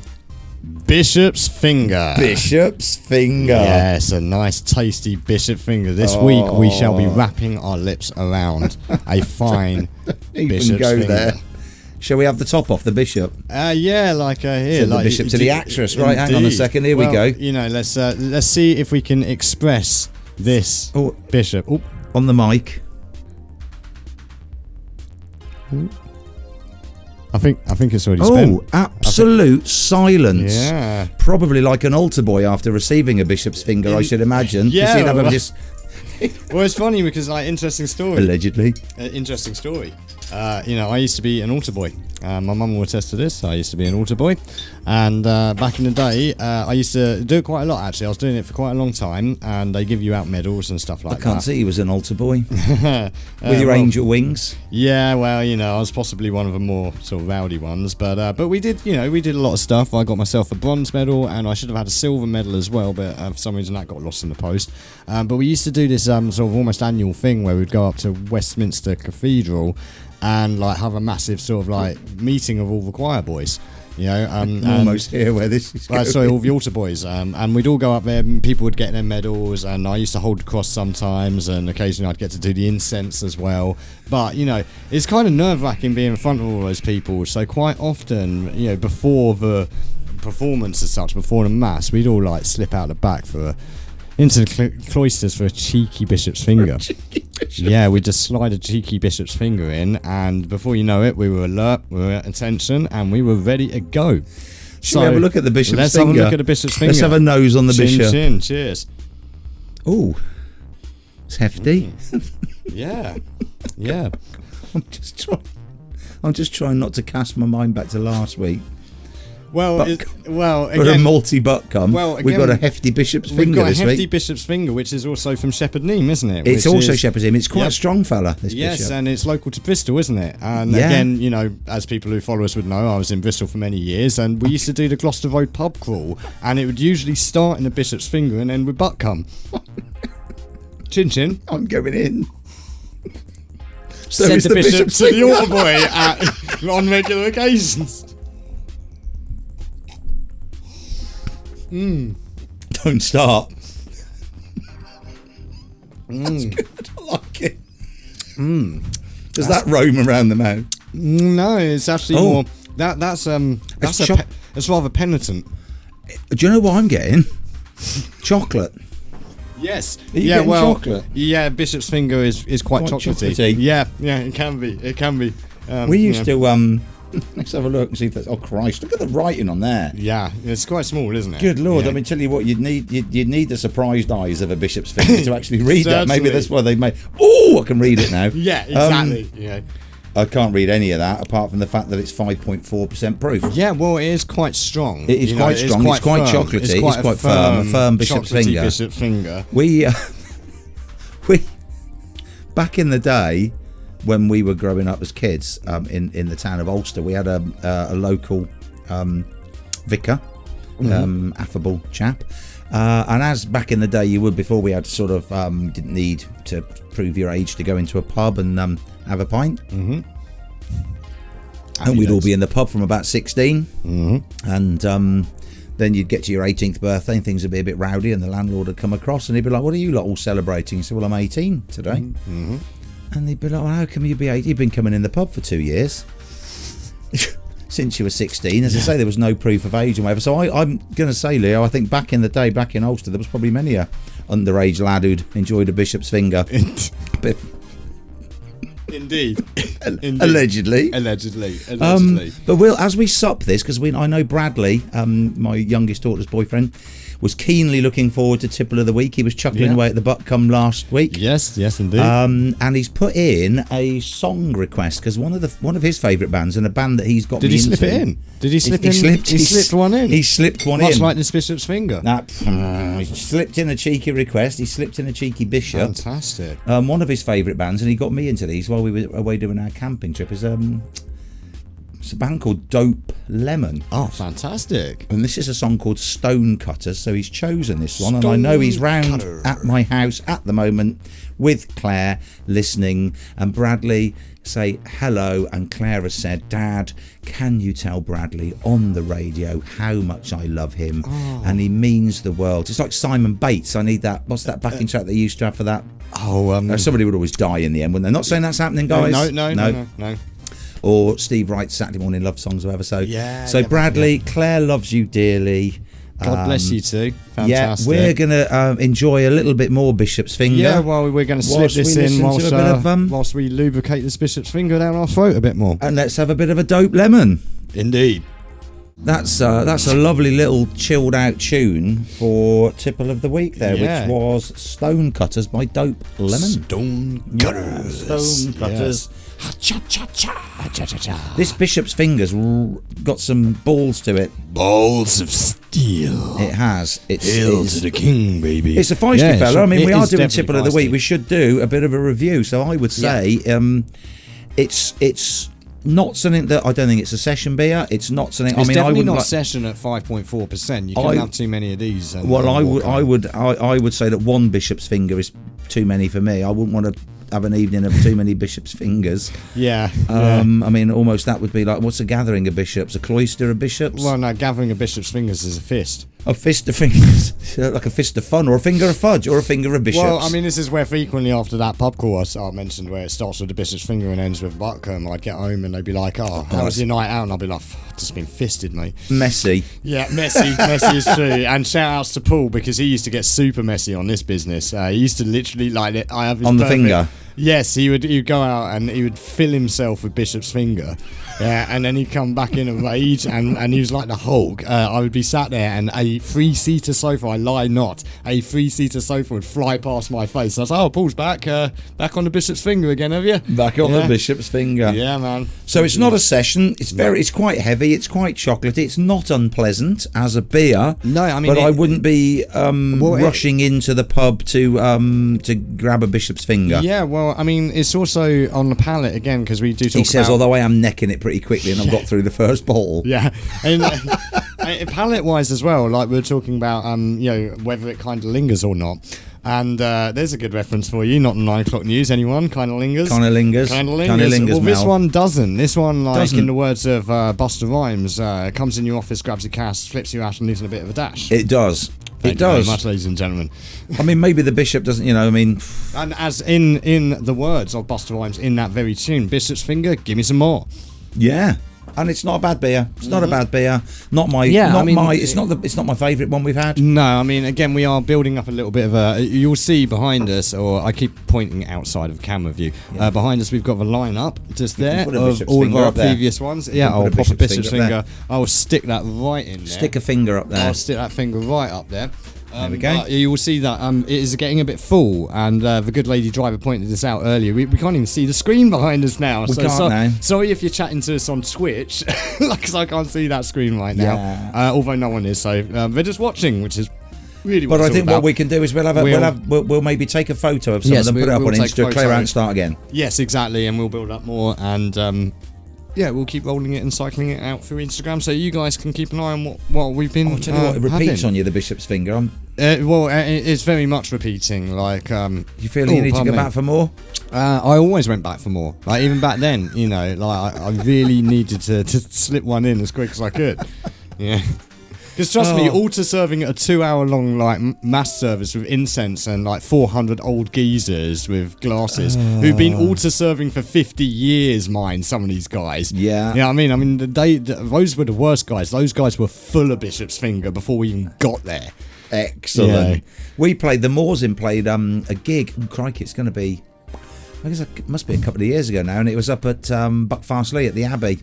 Bishop's Finger.
Bishop's Finger.
Yes, a nice tasty Bishop Finger. This week we shall be wrapping our lips around a fine Bishop's Finger.
There. Shall we have the top off the bishop?
Here,
the bishop to the actress, right? Indeed. Hang on a second. Here we go.
Let's see if we can express this bishop
on the mic.
I think it's already spent.
Absolute silence.
Yeah,
probably like an altar boy after receiving a bishop's finger, I should imagine.
Yeah. Well, it's funny because interesting story.
Allegedly.
Interesting story. I used to be an altar boy. My mum will attest to this. I used to be an altar boy, and back in the day, I used to do it quite a lot. Actually, I was doing it for quite a long time, and they give you out medals and stuff like that.
I can't see you as an altar boy with your angel wings.
Yeah, well, I was possibly one of the more sort of rowdy ones, but we did a lot of stuff. I got myself a bronze medal, and I should have had a silver medal as well, but for some reason that got lost in the post. But we used to do this sort of almost annual thing where we'd go up to Westminster Cathedral and like have a massive sort of like meeting of all the choir boys.
Almost here where this is going.
Sorry, all the altar boys, and we'd all go up there, and people would get their medals, and I used to hold the cross sometimes, and occasionally I'd get to do the incense as well. But it's kind of nerve-wracking being in front of all those people. So quite often, before the performance as such, before the mass, we'd all like slip out the back into the cloisters for a cheeky bishop's finger. Yeah, we just slide a cheeky bishop's finger in, and before you know it, we were alert, we were at attention, and we were ready to go.
Shall we have a look at the bishop's finger?
Let's have a look at the bishop's finger.
Let's have a nose on the bishop.
Chin, cheers.
Ooh, it's hefty.
Yeah.
I'm just trying not to cast my mind back to last week.
For
a multi-butt come, we've got a hefty bishop's finger this week.
We've got a hefty bishop's finger, which is also from Shepherd Neame, isn't it?
It's also Shepherd Neame. It's quite a strong fella, this
yes,
bishop.
And it's local to Bristol, isn't it? And again, as people who follow us would know, I was in Bristol for many years, and we used to do the Gloucester Road pub crawl, and it would usually start in the bishop's finger and end with butt cum. Chin chin.
I'm going in. So
send the bishop to the altar boy on regular occasions.
Don't start. That's good. I like it. Does that roam around the mouth?
No, it's actually more. That's it's rather penitent.
Do you know what I'm getting? Chocolate.
Yes.
Are you getting chocolate?
Yeah, bishop's finger is quite chocolatey. Yeah, it can be. It can be.
We used to. Let's have a look and see if that's. Oh Christ! Look at the writing on there.
Yeah, it's quite small, isn't it?
Good Lord!
Yeah.
I mean, tell you what, you'd need the surprised eyes of a bishop's finger to actually read that. Maybe that's why they made. Oh, I can read it now.
Yeah, exactly.
I can't read any of that apart from the fact that it's 5.4% proof.
Yeah, well, it is quite strong.
It is quite strong. It's quite chocolatey. It's quite firm. A firm bishop's finger.
Bishop's finger.
We back in the day, when we were growing up as kids in the town of Ulster, we had a local vicar, affable chap, and as back in the day you would, before we had to sort of didn't need to prove your age to go into a pub and have a pint. And we'd all be in the pub from about 16, and then you'd get to your 18th birthday and things would be a bit rowdy, and the landlord would come across and he'd be like, "What are you lot all celebrating?" You say, "Well, I'm 18 today." And they'd be like, "Well, how come you'd be 18? You've been coming in the pub for 2 years since you were 16." As I say, there was no proof of age and whatever. So I'm going to say, Leo, I think back in the day, back in Ulster, there was probably many a underage lad who'd enjoyed a bishop's finger.
Indeed.
Allegedly.
But
as we sup this, because I know Bradley, my youngest daughter's boyfriend, was keenly looking forward to Tipple of the Week. He was chuckling away at the butt cum last week.
Yes, indeed.
And he's put in a song request because one of his favourite bands, and a band that he's got me into.
Did he slip it in? Did he slip
He
slipped one in.
He slipped one in.
Much like this bishop's finger.
He slipped in a cheeky request. He slipped in a cheeky bishop.
Fantastic.
One of his favourite bands, and he got me into these while we were away doing our camping trip. Is it's a band called Dope Lemon.
Oh, fantastic.
And this is a song called Stone Cutters, so he's chosen this one. And I know he's round at my house at the moment with Claire listening. And Bradley say hello, and Claire has said, "Dad, can you tell Bradley on the radio how much I love him?" And he means the world. It's like Simon Bates. I need that. What's that backing track they used to have for that? Somebody would always die in the end, wouldn't they? Not saying that's happening, guys.
No.
Or Steve Wright's Saturday Morning Love Songs or whatever. So Bradley, Claire loves you dearly.
God bless you too. Fantastic.
Yeah, we're going to enjoy a little bit more Bishop's Finger.
Yeah, well, we're going to slip this in whilst we lubricate this Bishop's Finger down our throat a bit more.
And let's have a bit of a Dope Lemon.
Indeed.
That's a lovely little chilled out tune for Tipple of the Week there, which was Stone Cutters by Dope Lemon.
Stone Cutters.
Stone Cutters.
Ha-cha-cha-cha.
This Bishop's Finger's got some balls to it.
Balls of steel.
It has.
Hail to the king, baby.
It's a feisty fella. I mean, we are doing Tipple of the Week.
feisty.
We should do a bit of a review. So I would say it's not something that I don't think it's a session beer. It's not something.
It's definitely not
like,
session at 5.4%. You can't have too many of these.
Well, I would say that one Bishop's Finger is too many for me. I wouldn't want to have an evening of too many Bishop's Fingers.
Yeah.
I mean, almost that would be like, what's a gathering of bishops? A cloister of bishops?
Well, no, gathering of Bishop's Fingers is a fist.
A fist of fingers, like a fist of fun, or a finger of fudge, or a finger of bishops.
Well, I mean, this is where frequently after that pub call I mentioned, where it starts with the Bishop's Finger and ends with Buckham, I'd get home and they'd be like, "Oh, how was your night out?" And I'd be like, "I've just been fisted, mate."
Messy.
Yeah, messy is true. And shout outs to Paul, because he used to get super messy on this business. He used to literally I have his
On the
perfect-
finger?
Yes, he'd go out and he would fill himself with Bishop's Finger. Yeah, and then he'd come back in a rage, and he was like the Hulk. I would be sat there, and a 3-seater sofa, I lie not, a 3-seater sofa would fly past my face. And I was like, "Oh, Paul's back on the Bishop's Finger again, have you?"
Back on the Bishop's Finger.
Yeah, man.
So it's not a session. It's quite heavy. It's quite chocolatey. It's not unpleasant as a beer.
No, I mean,
but I wouldn't be rushing into the pub to grab a Bishop's Finger.
Yeah, well, I mean, it's also on the palate again, because we do talk about...
He says, although I am necking it pretty quickly and I've got through the first bottle.
Yeah, and palate-wise as well, like we were talking about, whether it kind of lingers or not. And there's a good reference for you, not the 9 o'clock news, anyone? Kind of lingers.
Kind of lingers.
Well, this
Mel.
one doesn't. This one,
Doesn't.
in the words of Buster Rhymes, comes in your office, grabs your cash, flips you out and leaves in a bit of a dash.
It does.
Thank
It does.
you very much, ladies and gentlemen.
I mean, maybe the bishop doesn't,
And as in the words of Buster Rhymes in that very tune, Bishop's Finger, give me some more.
Yeah. And it's not a bad beer. It's not a bad beer. Not my. It's not my favourite one we've had.
No, I mean, again, we are building up a little bit of a. You'll see behind us, or I keep pointing outside of camera view.
Yeah.
Behind us, we've got the lineup just there
put a
of
Bishop's
all of
Finger
our
up there.
previous ones. Yeah,
put
I'll
a
pop a
Bishop's
Bishop's
Finger
Finger.
up
I will stick that right in there.
Stick a finger up there.
I'll stick that finger right up there.
There we go.
But you will see that it is getting a bit full, and the good lady driver pointed this out earlier. We can't even see the screen behind us now.
We can't now.
Sorry if you're chatting to us on Twitch, because I can't see that screen right now.
Yeah.
Although no one is, so they're just watching, which is really.
But
What
I
it's
think
all
what
about.
we can do is we'll maybe take a photo of some
Yes,
of them, put it up
we'll
on
take
Insta, clear
photo.
out and start again.
Yes, exactly, and we'll build up more, and we'll keep rolling it and cycling it out through Instagram, so you guys can keep an eye on what we've been.
I'll tell you what, it repeats
having.
on you, the Bishop's Finger.
It's very much repeating. Like,
You feel you need to go back for more?
I always went back for more. Like, even back then, I really needed to slip one in as quick as I could. Yeah. Because trust me, altar serving at a 2-hour-long mass service with incense and 400 old geezers with glasses who've been altar serving for 50 years. Some of these guys.
Yeah.
You know what I mean? Those were the worst guys. Those guys were full of Bishop's Finger before we even got there.
Excellent.
Yeah.
We played the Moorsin played a gig. Oh, crikey, it's going to be. I guess it must be a couple of years ago now, and it was up at Buckfastleigh at the Abbey,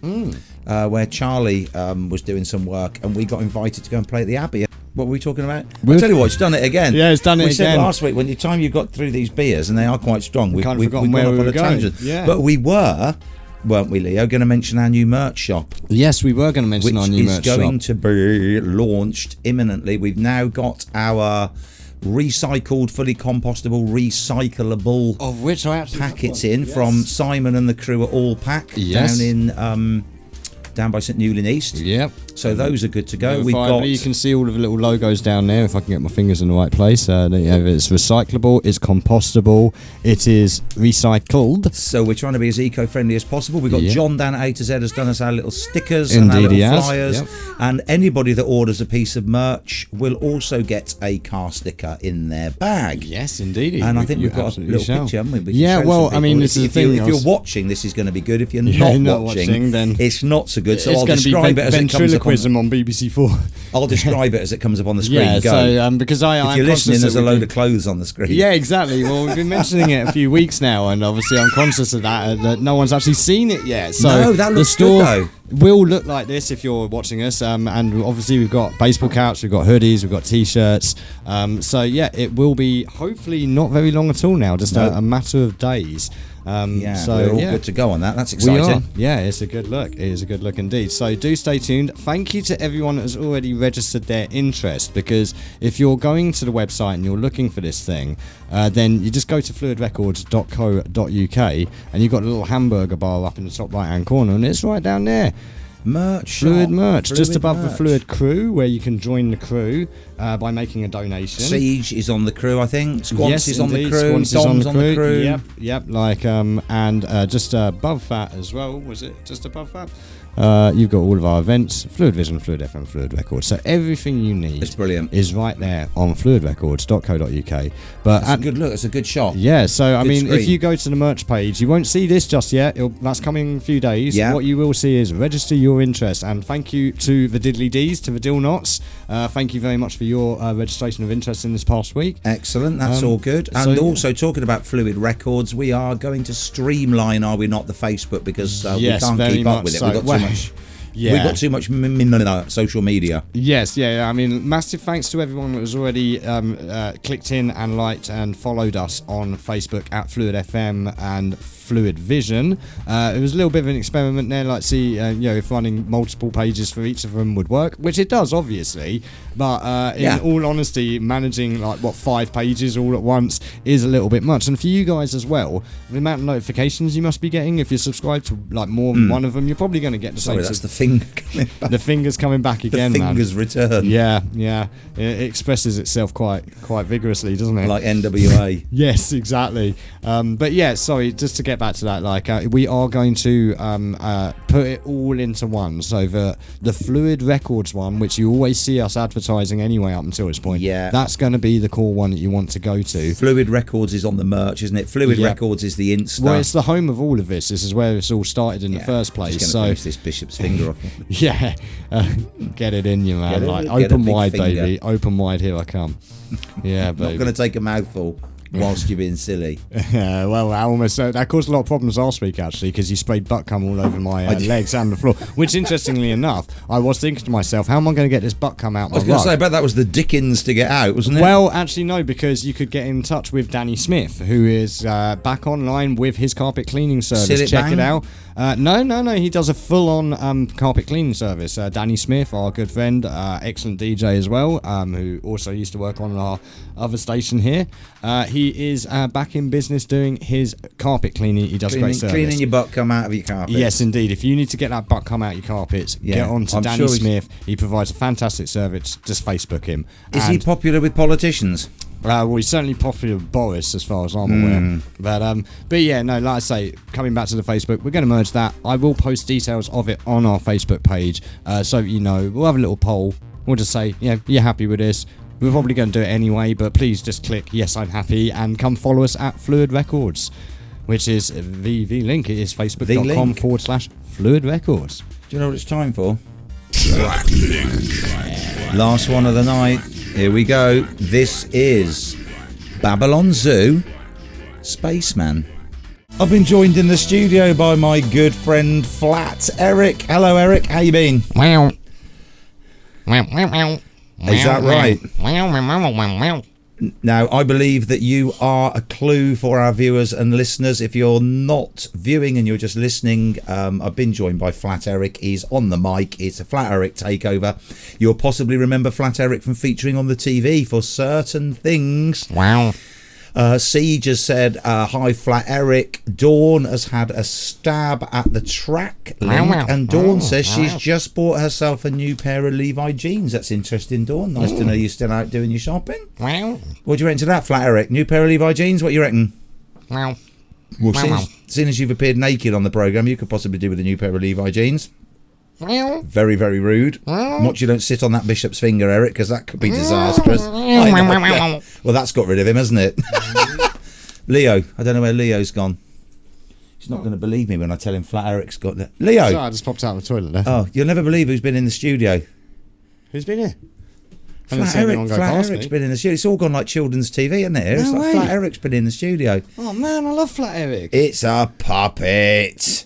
where Charlie was doing some work, and we got invited to go and play at the Abbey. What were we talking about? I'll tell you what, it's done it again.
Yeah, it's done it
we
again.
said last week, when the time you got through these beers, and they are quite strong, we've
kind of forgotten where
gone
we
off on
were
a
going.
tangent.
Yeah.
But we weren't we, Leo, going to mention our new merch shop?
Yes, we were going to mention our new merch shop.
Which is going to be launched imminently. We've now got our recycled, fully compostable, recyclable
Of which I actually
packets in from Simon and the crew at All Pack down by St Newlyn East.
Yep.
So those are good to go. We've
Firebly,
got.
you can see all of the little logos down there if I can get my fingers in the right place. It's recyclable, it's compostable, it is recycled.
So we're trying to be as eco-friendly as possible. We've got John down at A to Z has done us our little stickers and our
Indeed,
little
he has.
flyers.
Yep.
And anybody that orders a piece of merch will also get a car sticker in their bag.
Yes, indeed.
And I think we've got a little picture, haven't we? We can
Yeah,
show
well,
some
I mean,
people.
this is
if
the thing.
If you're watching, this is going to be good. If you're
not
not watching,
then
it's not so good. So
it's
I'll
going to be
describe it as it comes up on.
ventriloquism on BBC4.
I'll describe it as it comes up on the screen.
Yeah,
Go.
so because
if you're listening, there's a load of clothes on the screen.
Yeah, exactly. Well, we've been mentioning it a few weeks now, and obviously I'm conscious of that no one's actually seen it yet. So
no, that looks
the store
good, though.
will look like this if you're watching us, and obviously we've got baseball caps, we've got hoodies, we've got t-shirts. So yeah, it will be hopefully not very long at all now, just a matter of days.
So we're all good to go on that. That's exciting.
We are. Yeah, it's a good look. It is a good look indeed. So do stay tuned. Thank you to everyone that has already registered their interest, because if you're going to the website and you're looking for this thing, then you just go to fluidrecords.co.uk and you've got a little hamburger bar up in the top right hand corner, and it's right down there.
Merch.
Fluid merch, just above
merch.
the Fluid crew, where you can join the crew by making a donation.
Siege is on the crew, I think. Squance is on the crew.
Squance
Dom's on the crew.
Yep. Like and just above that as well. Was it just above that? You've got all of our events, Fluid Vision, Phluid FM, Fluid Records. So everything you need
It's brilliant.
is right there on fluidrecords.co.uk. But
That's a good look. It's a good shot.
Yeah, so I mean,
screen.
if you go to the merch page, you won't see this just yet. That's coming in a few days.
Yeah.
What you will see is register your interest. And thank you to the Diddly D's, to the Dill Knots. Thank you very much for your registration of interest in this past week.
Excellent. That's all good. And also talking about Fluid Records, we are going to streamline, are we not, the Facebook, because we can't keep up with it. We've got too much.
Yeah.
We've got too much social media.
Yes, yeah. I mean, massive thanks to everyone that has already clicked in and liked and followed us on Facebook at Phluid FM and Phluid Vision. It was a little bit of an experiment there, like see if running multiple pages for each of them would work, which it does, obviously. But in all honesty, managing 5 pages all at once is a little bit much. And for you guys as well, the amount of notifications you must be getting, if you're subscribed to more than one of them, you're probably going to get the same.
Sorry, that's the finger coming back.
The finger's coming back again,
the finger's
man.
return.
Yeah. It expresses itself quite vigorously, doesn't it?
Like NWA.
Yes, exactly. But yeah, sorry, just to get back to that, we are going to put it all into one. So the Fluid Records one, which you always see us advertising anyway up until this point, that's going to be the core one that you want to go to.
Fluid Records is on the merch, isn't it? Fluid Records is the Insta.
Well, it's the home of all of this. This is where it's all started in the first place.
Just going to finish this bishop's finger off.
Yeah, get it in you, man. Open wide, baby. Open wide, here I come. Yeah, baby.
Not going to take a mouthful whilst you're being silly.
Well, I almost that caused a lot of problems last week, actually, because you sprayed butt cum all over my legs and the floor. Which, interestingly enough, I was thinking to myself, how am I going to get this butt cum out? I was
going to say, I bet that was the Dickens to get out, wasn't it?
Well, actually, no, because you could get in touch with Danny Smith, who is back online with his carpet cleaning service. Check it out. No. He does a full-on carpet cleaning service. Danny Smith, our good friend, excellent DJ as well, who also used to work on our other station here. He is back in business doing his carpet cleaning. He does great service.
Cleaning your butt cum out of your carpets.
Yes, indeed. If you need to get that butt cum out of your carpets, get on to Danny Smith. He provides a fantastic service. Just Facebook him.
Is he popular with politicians?
Well, he's certainly popular with Boris, as far as I'm aware. But yeah, no, like I say, coming back to the Facebook, we're going to merge that. I will post details of it on our Facebook page, so you know. We'll have a little poll. We'll just say, you're happy with this. We're probably going to do it anyway, but please just click yes, I'm happy, and come follow us at Fluid Records, which is the link. It is facebook.com/Fluid Records.
Do you know what it's time for? TrakLink. Last one of the night. Here we go. This is Babylon Zoo, Spaceman. I've been joined in the studio by my good friend Flat Eric. Hello, Eric. How you been?
Wow.
Is that right? Now, I believe that you are a clue for our viewers and listeners. If you're not viewing and you're just listening, I've been joined by Flat Eric. He's on the mic. It's a Flat Eric takeover. You'll possibly remember Flat Eric from featuring on the TV for certain things.
Wow.
Siege has said, hi, Flat Eric. Dawn has had a stab at the TrakLink, and Dawn says she's just bought herself a new pair of Levi jeans. That's interesting, Dawn. Nice to know you're still out doing your shopping.
Wow.
What do you reckon to that, Flat Eric? New pair of Levi jeans? What do you reckon?
Wow.
Well, seeing as you've appeared naked on the programme, you could possibly do with a new pair of Levi jeans. Very, very rude. Watch you don't sit on that bishop's finger, Eric, because that could be disastrous. Yeah. Well, that's got rid of him, hasn't it? Leo. I don't know where Leo's gone. He's not going to believe me when I tell him Flat Eric's got that. Leo.
So I just popped out of the toilet there.
Oh, you'll never believe who's been in the studio.
Who's been here?
Flat Eric's been in the studio. It's all gone like children's TV, isn't it? It's like Flat Eric's been in the studio.
Oh man, I love Flat Eric.
It's a puppet.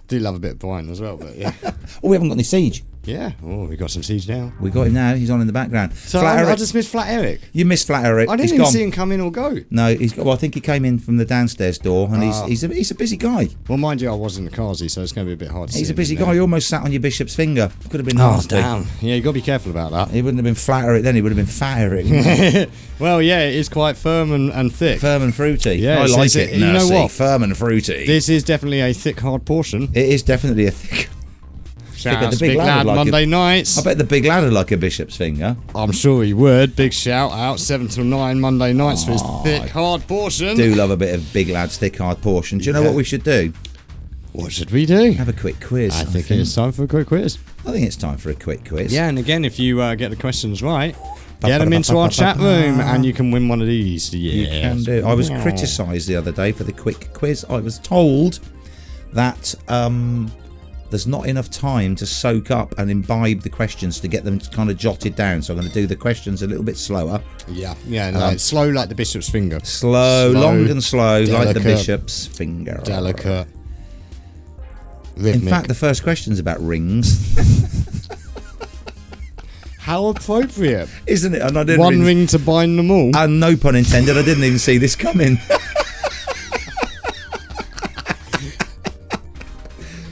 Do love a bit of wine as well, but yeah.
Oh, we haven't got any Siege.
Yeah. Oh, we got some Siege now.
We got him now. He's on in the background.
So I just missed Flat Eric.
You missed Flat Eric.
I didn't even see him come in or go.
No, he's got. Well, I think he came in from the downstairs door, and he's a busy guy.
Well, mind you, I was in the carsy, so it's going to be a bit hard to see.
He's a busy guy. He almost sat on your bishop's finger. Could have been nasty.
Damn. Yeah, you got to be careful about that.
He wouldn't have been Flat Eric then. He would have been Fat Eric.
Well, yeah, it is quite firm and thick.
Firm and fruity.
Yeah,
I like it.
You know what?
Firm and fruity.
This is definitely a thick, hard portion.
It is definitely a thick.
Shout out to Big Lad Monday nights.
I bet the Big Lad would like a bishop's finger.
I'm sure he would. Big shout out 7 till 9 Monday nights for his thick, hard portion.
Do love a bit of Big Lad's thick, hard portion. Do you know what we should do?
What should we do?
Have a quick quiz.
I think it's time for a quick quiz.
I think it's time for a quick quiz.
Yeah, and again, if you get the questions right, get them into our chat room and you can win one of these. Yeah,
you can do. I was criticised the other day for the quick quiz. I was told that there's not enough time to soak up and imbibe the questions to get them kind of jotted down. So I'm going to do the questions a little bit slower.
Yeah, no, slow like the bishop's finger.
Slow, long and slow,
delicate,
like the bishop's finger.
Delicate.
Rhythmic. In fact, the first question's about rings.
How appropriate.
Isn't it? And I didn't
One ring to bind them all.
And no pun intended, I didn't even see this coming.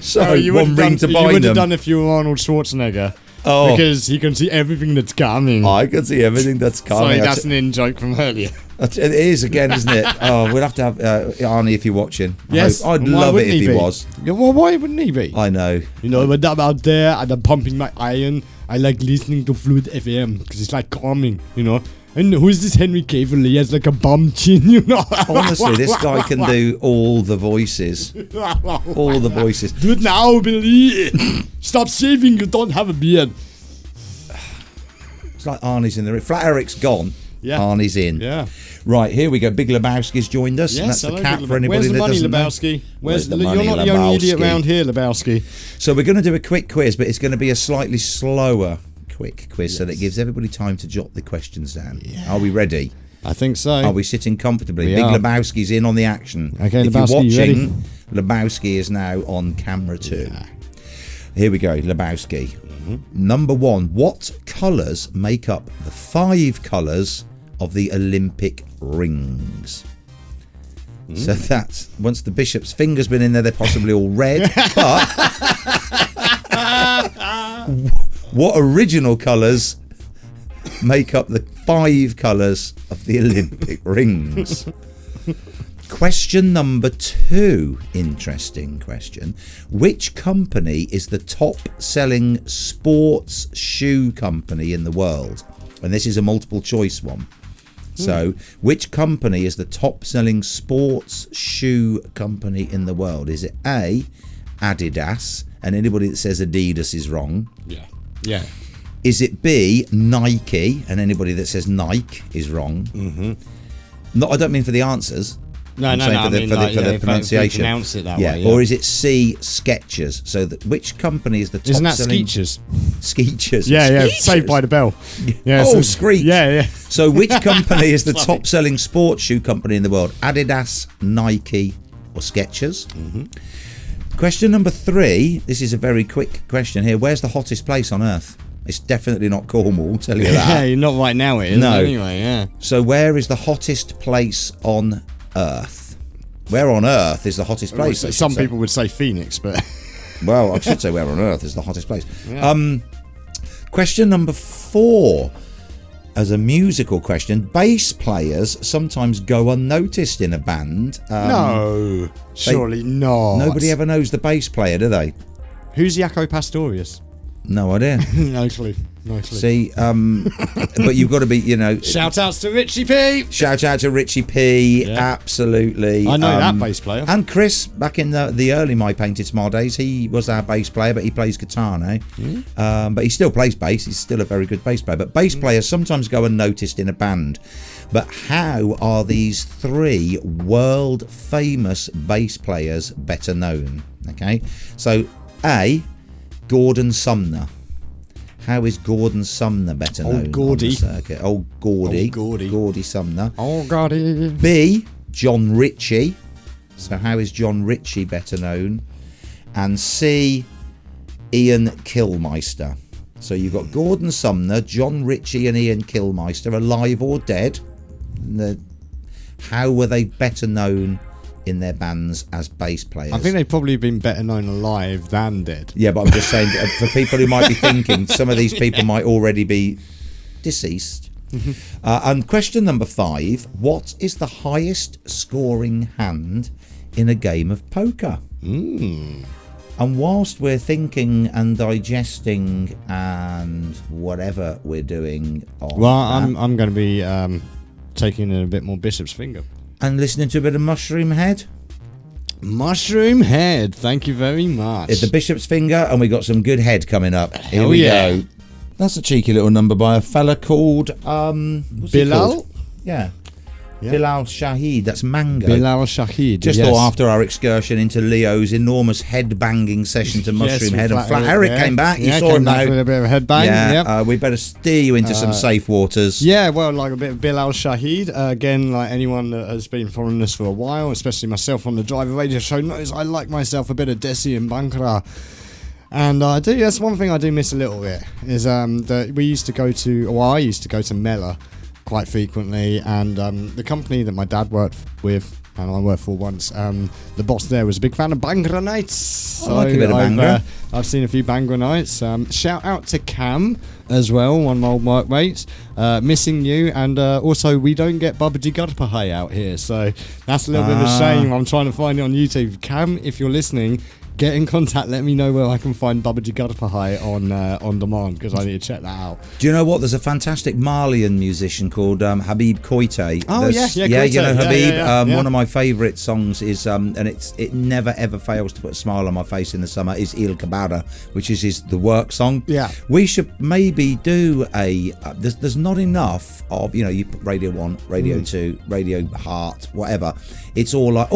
So, one ring to bind them.
You would have done if you were Arnold Schwarzenegger. Oh. Because he can see everything that's coming.
I can see everything that's coming.
Sorry, that's an in-joke from earlier.
It is again, isn't it? Oh, we'll have to have Arnie if you're watching.
Yes.
I'd love it if he was.
Yeah, well, why wouldn't he be?
I know.
You know, when I'm out there and I'm pumping my iron, I like listening to Fluid FM because it's like calming, you know. And who's this Henry Cavill? He has like a bum chin, you know.
Honestly, this guy can do all the voices. All the voices.
Do it now, Billy. Stop shaving, you don't have a beard.
It's like Arnie's in the ring. Flat Eric's gone. Yeah. Arnie's in.
Yeah.
Right, here we go. Big Lebowski's joined us.
Yes,
and that's
hello,
the cat for anybody
that
doesn't know.
Lebowski? Where's the
money,
Lebowski? You're not the only idiot around here, Lebowski.
So we're going to do a quick quiz, but it's going to be a slightly slower quick quiz so that it gives everybody time to jot the questions down. Yeah. Are we ready?
I think so.
Are we sitting comfortably? Big Lebowski's in on the action.
Okay,
if
Lebowski,
you're watching,
you
Lebowski is now on camera too. Yeah. Here we go, Lebowski. Number 1. What colours make up the 5 colours of the Olympic rings? So that's, once the bishop's finger's been in there, they're possibly all red. But what original colours make up the 5 colours of the Olympic rings? Question number 2, interesting question. Which company is the top-selling sports shoe company in the world? And this is a multiple choice one. So, which company is the top-selling sports shoe company in the world? Is it A, Adidas, and anybody that says Adidas is wrong?
Yeah.
Is it B, Nike, and anybody that says Nike is wrong? No, I don't mean for the answers.
No, for
the pronunciation.
Pronounce it that way.
Or is it C, Skechers? So which company is the top selling?
Isn't that Skechers?
Skechers.
Yeah,
Skechers.
Saved by the Bell. Yeah,
oh, Screech.
Yeah.
So which company is the top selling sports shoe company in the world? Adidas, Nike, or Skechers? Question number 3. This is a very quick question here. Where's the hottest place on Earth? It's definitely not Cornwall, I'll tell you that.
Yeah, not right now it is. No. Anyway, yeah.
So where is the hottest place on Earth? Where on Earth is the hottest place?
Some people would say Phoenix, but
well, I should say where on Earth is the hottest place.
Yeah.
Question number 4, as a musical question. Bass players sometimes go unnoticed in a band.
No, surely not.
Nobody ever knows the bass player, do they?
Who's Jaco Pastorius?
No idea.
No clue.
See, but you've got to be,
Shout outs to Richie P.
Shout out to Richie P. Yeah. Absolutely.
I know that bass player.
And Chris, back in the early My Painted Smile days, he was our bass player, but he plays guitar now. But he still plays bass. He's still a very good bass player. But bass players sometimes go unnoticed in a band. But how are these 3 world famous bass players better known? Okay, so A, Gordon Sumner. How is Gordon Sumner better known?
Old Gordy.
On the circuit? Old Gordy.
Old Gordy.
Gordy Sumner.
Oh, Gordy.
B, John Ritchie. So how is John Ritchie better known? And C, Ian Kilmeister. So you've got Gordon Sumner, John Ritchie and Ian Kilmeister, alive or dead. How were they better known in their bands as bass players?
I think they've probably been better known alive than dead.
Yeah, but I'm just saying, for people who might be thinking, some of these people might already be deceased. And question number 5, what is the highest scoring hand in a game of poker? And whilst we're thinking and digesting and whatever we're doing on
I'm going to be taking in a bit more Bishop's Finger.
And listening to a bit of Mushroom Head.
Mushroom Head, thank you very much.
It's the Bishop's Finger, and we got some good head coming up. Here
Hell
we
yeah.
go. That's a cheeky little number by a fella called what's he
Bilal?
called? Yeah. Bilal Shahid, that's Mango.
Bilal Shahid.
Just thought after our excursion into Leo's enormous head-banging session to Mushroom Head, and Flat Eric came back. You saw him now.
With a bit of a headbang.
Yeah, we better steer you into some safe waters.
Yeah, well, like a bit of Bilal Shahid. Again, like anyone that has been following this for a while, especially myself on the Driver Radio Show, knows I like myself a bit of Desi and Bankara. And that's one thing I do miss a little bit, is that I used to go to Mela quite frequently, and the company that my dad worked with and I worked for once, the boss there was a big fan of Bhangra nights. So
I like a bit of Bhangra.
I've seen a few Bhangra nights. Shout out to Cam as well, one of my old workmates. Missing you, and also we don't get Babaji Gadpahai out here, so that's a little bit of a shame. I'm trying to find it on YouTube. Cam, if you're listening, get in contact, let me know where I can find Babaji Gadpahai on demand, because I need to check that out.
Do you know what? There's a fantastic Malian musician called Habib Koite.
Oh,
Koite.
You
know Habib.
Yeah.
One of my favourite songs is, and it never ever fails to put a smile on my face in the summer, is Il Kabara, which is the work song. Yeah. We should maybe do there's not enough of, you put Radio 1, Radio 2, Radio Heart, whatever. It's all like,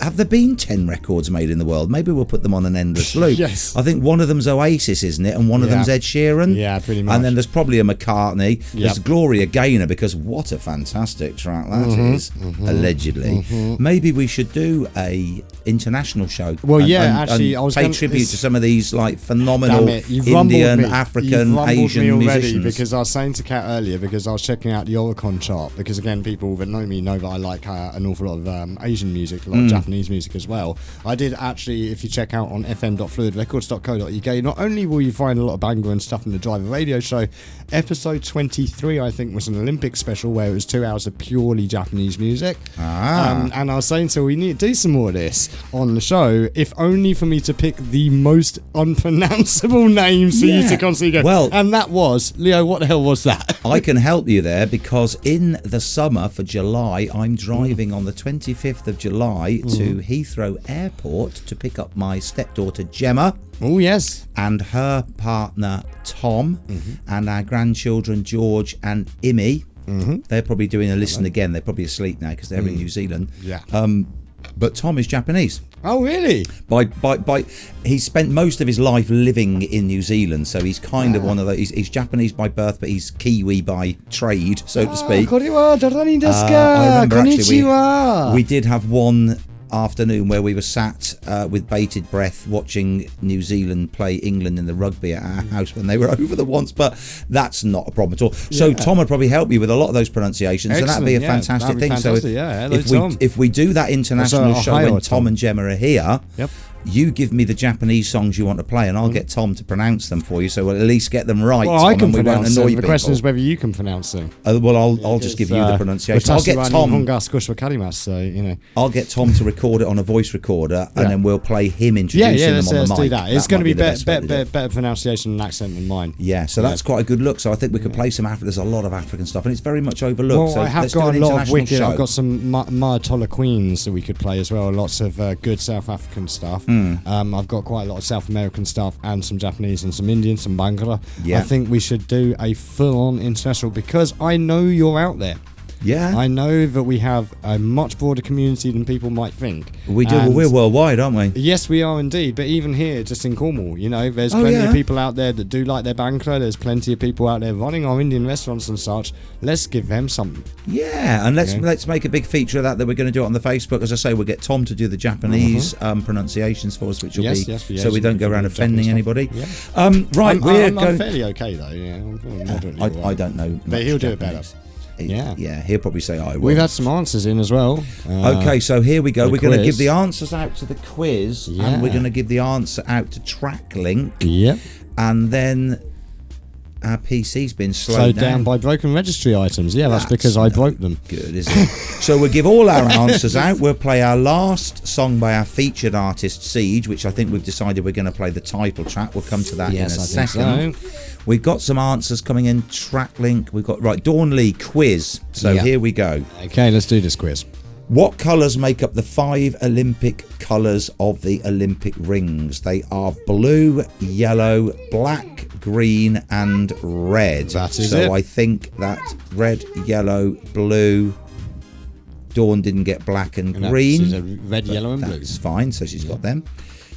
have there been 10 records made in the world? Maybe we'll put them on an endless loop.
Yes.
I think one of them's Oasis, isn't it? And one of them's Ed Sheeran.
Yeah, pretty much.
And then there's probably a McCartney. There's Gloria Gaynor, because what a fantastic track that is, allegedly. Maybe we should do a international show.
Well,
I was pay tribute to some of these like phenomenal Indian, African, Asian musicians.
Because I was saying to Kat earlier, because I was checking out the Oricon chart, because again, people that know me know that I like an awful lot of Asian music, a lot of Japanese music as well. I did actually, if you check out on fm.fluidrecords.co.uk, not only will you find a lot of Bhangra and stuff in the Driver Radio Show, episode 23 I think was an Olympic special where it was 2 hours of purely Japanese music. And I was saying, so we need to do some more of this on the show, if only for me to pick the most unpronounceable names for you to consider.
Well,
and that was, Leo, what the hell was that?
I can help you there, because in the summer for July, I'm driving on the 25th of July to Heathrow Airport to pick up my stepdaughter Gemma.
Oh, yes.
And her partner Tom, and our grandchildren George and Imi. They're probably doing a listen again. They're probably asleep now because they're in New Zealand.
Yeah.
But Tom is Japanese.
Oh, really?
He spent most of his life living in New Zealand, so he's kind of one of those. He's Japanese by birth, but he's Kiwi by trade, so to speak.
I remember
actually we did have one afternoon where we were sat with bated breath watching New Zealand play England in the rugby at our house when they were over the once, but that's not a problem at all. So Tom would probably help you with a lot of those pronunciations.
Excellent,
and that'd be a fantastic thing.
Fantastic,
So if we do that international show when Tom and Gemma are here, you give me the Japanese songs you want to play, and I'll get Tom to pronounce them for you, so we'll at least get them right.
Well,
Tom,
I can
and we won't
pronounce
annoy
them.
people.
The question is whether you can pronounce them.
I'll just give you the pronunciation. I'll get Tom.
So
I'll get Tom to record it on a voice recorder, and then we'll play him introducing them on the mic.
Let's do that. It's going to be better pronunciation and accent than mine.
Yeah, so that's quite a good look. So I think we could play some African. There's a lot of African stuff, and it's very much overlooked.
Well,
so
I have got a lot of wicked. I've got some Mayatolla Queens that we could play as well. Lots of good South African stuff. I've got quite a lot of South American stuff and some Japanese and some Indian, some Bhangra. I think we should do a full-on international, because I know you're out there.
Yeah.
I know that we have a much broader community than people might think.
We do. Well, we're worldwide, aren't we?
Yes, we are indeed. But even here, just in Cornwall, there's plenty of people out there that do like their banker. There's plenty of people out there running our Indian restaurants and such. Let's give them something.
Yeah, and let's make a big feature of that we're going to do it on the Facebook. As I say, we'll get Tom to do the Japanese pronunciations for us, which will be so we don't go around offending anybody. Yeah. Right,
I'm fairly okay though. Yeah,
I don't know,
but he'll do it better.
Yeah, he'll probably say I will.
We've had some answers in as well.
Okay, so here we go. We're going to give the answers out to the quiz, and we're going to give the answer out to TrakLink.
Yep.
And then our PC's been slowed
down by broken registry items. Yeah, that's because I broke them.
Good, isn't it? So we'll give all our answers out. We'll play our last song by our featured artist, Siege, which I think we've decided we're going to play the title track. We'll come to that in a second. So. We've got some answers coming in. TrakLink. We've got, Dawn Lee, quiz. So here we go.
Okay, let's do this quiz.
What colours make up the 5 Olympic colours of the Olympic rings? They are blue, yellow, black, green and red.
That is
so I think that red, yellow, blue. Dawn didn't get black and green.
She's a red, yellow and blue.
That's fine, so she's got them.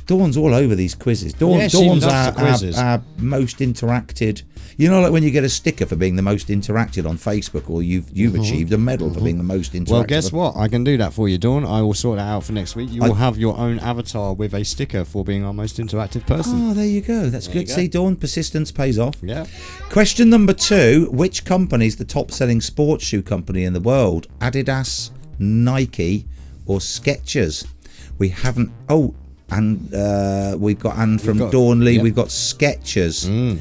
Dawn's all over these quizzes. Dawn's our most interacted. Like when you get a sticker for being the most interacted on Facebook, or you've achieved a medal for being the most interactive.
Well, guess what? I can do that for you, Dawn. I will sort that out for next week. You will have your own avatar with a sticker for being our most interactive person.
Oh, there you go. That's good. See, Dawn, persistence pays off.
Yeah.
Question number 2. Which company is the top-selling sports shoe company in the world? Adidas, Nike, or Skechers? We haven't... And we've got from Dawn Lee. We've got Skechers.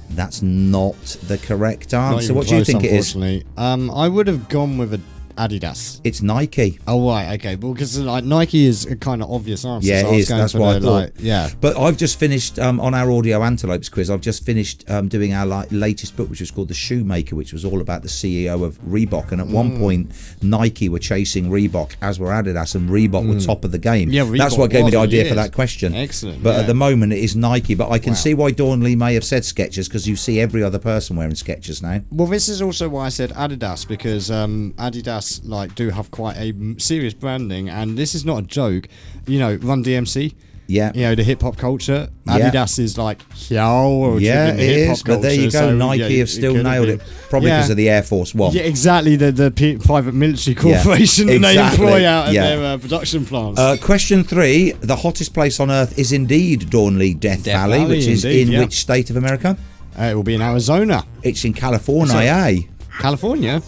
That's not the correct answer. What do you think it is?
I would have gone with Adidas.
It's Nike.
Oh right, okay. Well, because Nike is a kind of obvious answer.
Yeah,
so
it is. That's what I thought. But I've just finished on our Audio Antelopes quiz. I've just finished doing our latest book, which was called The Shoemaker, which was all about the CEO of Reebok. And at one point, Nike were chasing Reebok, as were Adidas, and Reebok were top of the game.
Yeah, Reebok
that's what gave me the idea for that question.
Excellent.
But at the moment, it is Nike. But I can see why Dawn Lee may have said Skechers, because you see every other person wearing Skechers now.
Well, this is also why I said Adidas, because Adidas do have quite a serious branding, and this is not a joke. Run DMC.
Yeah.
The hip hop culture. Adidas is like,
it is. But there you go. So, Nike have still nailed it. Probably because of the Air Force One.
Yeah, exactly. The private military corporation that they employ out of their production plants.
Question 3. The hottest place on Earth is indeed Dawn Lee, Death Valley, which is in which state of America?
It will be in Arizona.
It's in California,
California?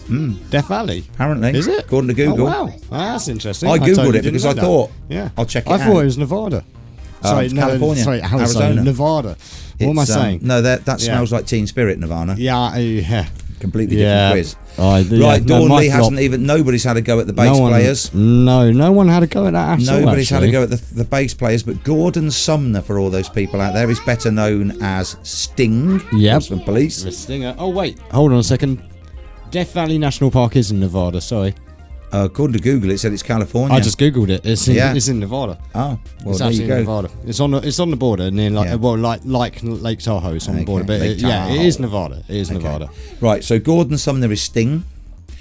Death Valley?
Apparently.
Is it?
According to Google.
Oh, wow. That's interesting.
I Googled it because I thought, I'll check it out.
I thought it was Nevada.
California.
Sorry, Arizona. Nevada. What am I saying?
No, that smells like Teen Spirit, Nirvana.
Yeah.
Completely different quiz.
Right,
Dawn Lee hasn't even... Nobody's had a go at the bass players.
No one had a go at that at all.
Nobody's had a go at the bass players, but Gordon Sumner, for all those people out there, is better known as Sting.
Yep.
From Police.
The Stinger. Oh, wait. Hold on a second. Death Valley National Park is in Nevada, sorry.
According to Google, it said it's California.
I just Googled it. It's in Nevada.
Oh, well,
it's actually in Nevada. It's on the border near like Lake Tahoe. It's on the border, but it is Nevada. It is Nevada.
Right. So Gordon Sumner is Sting.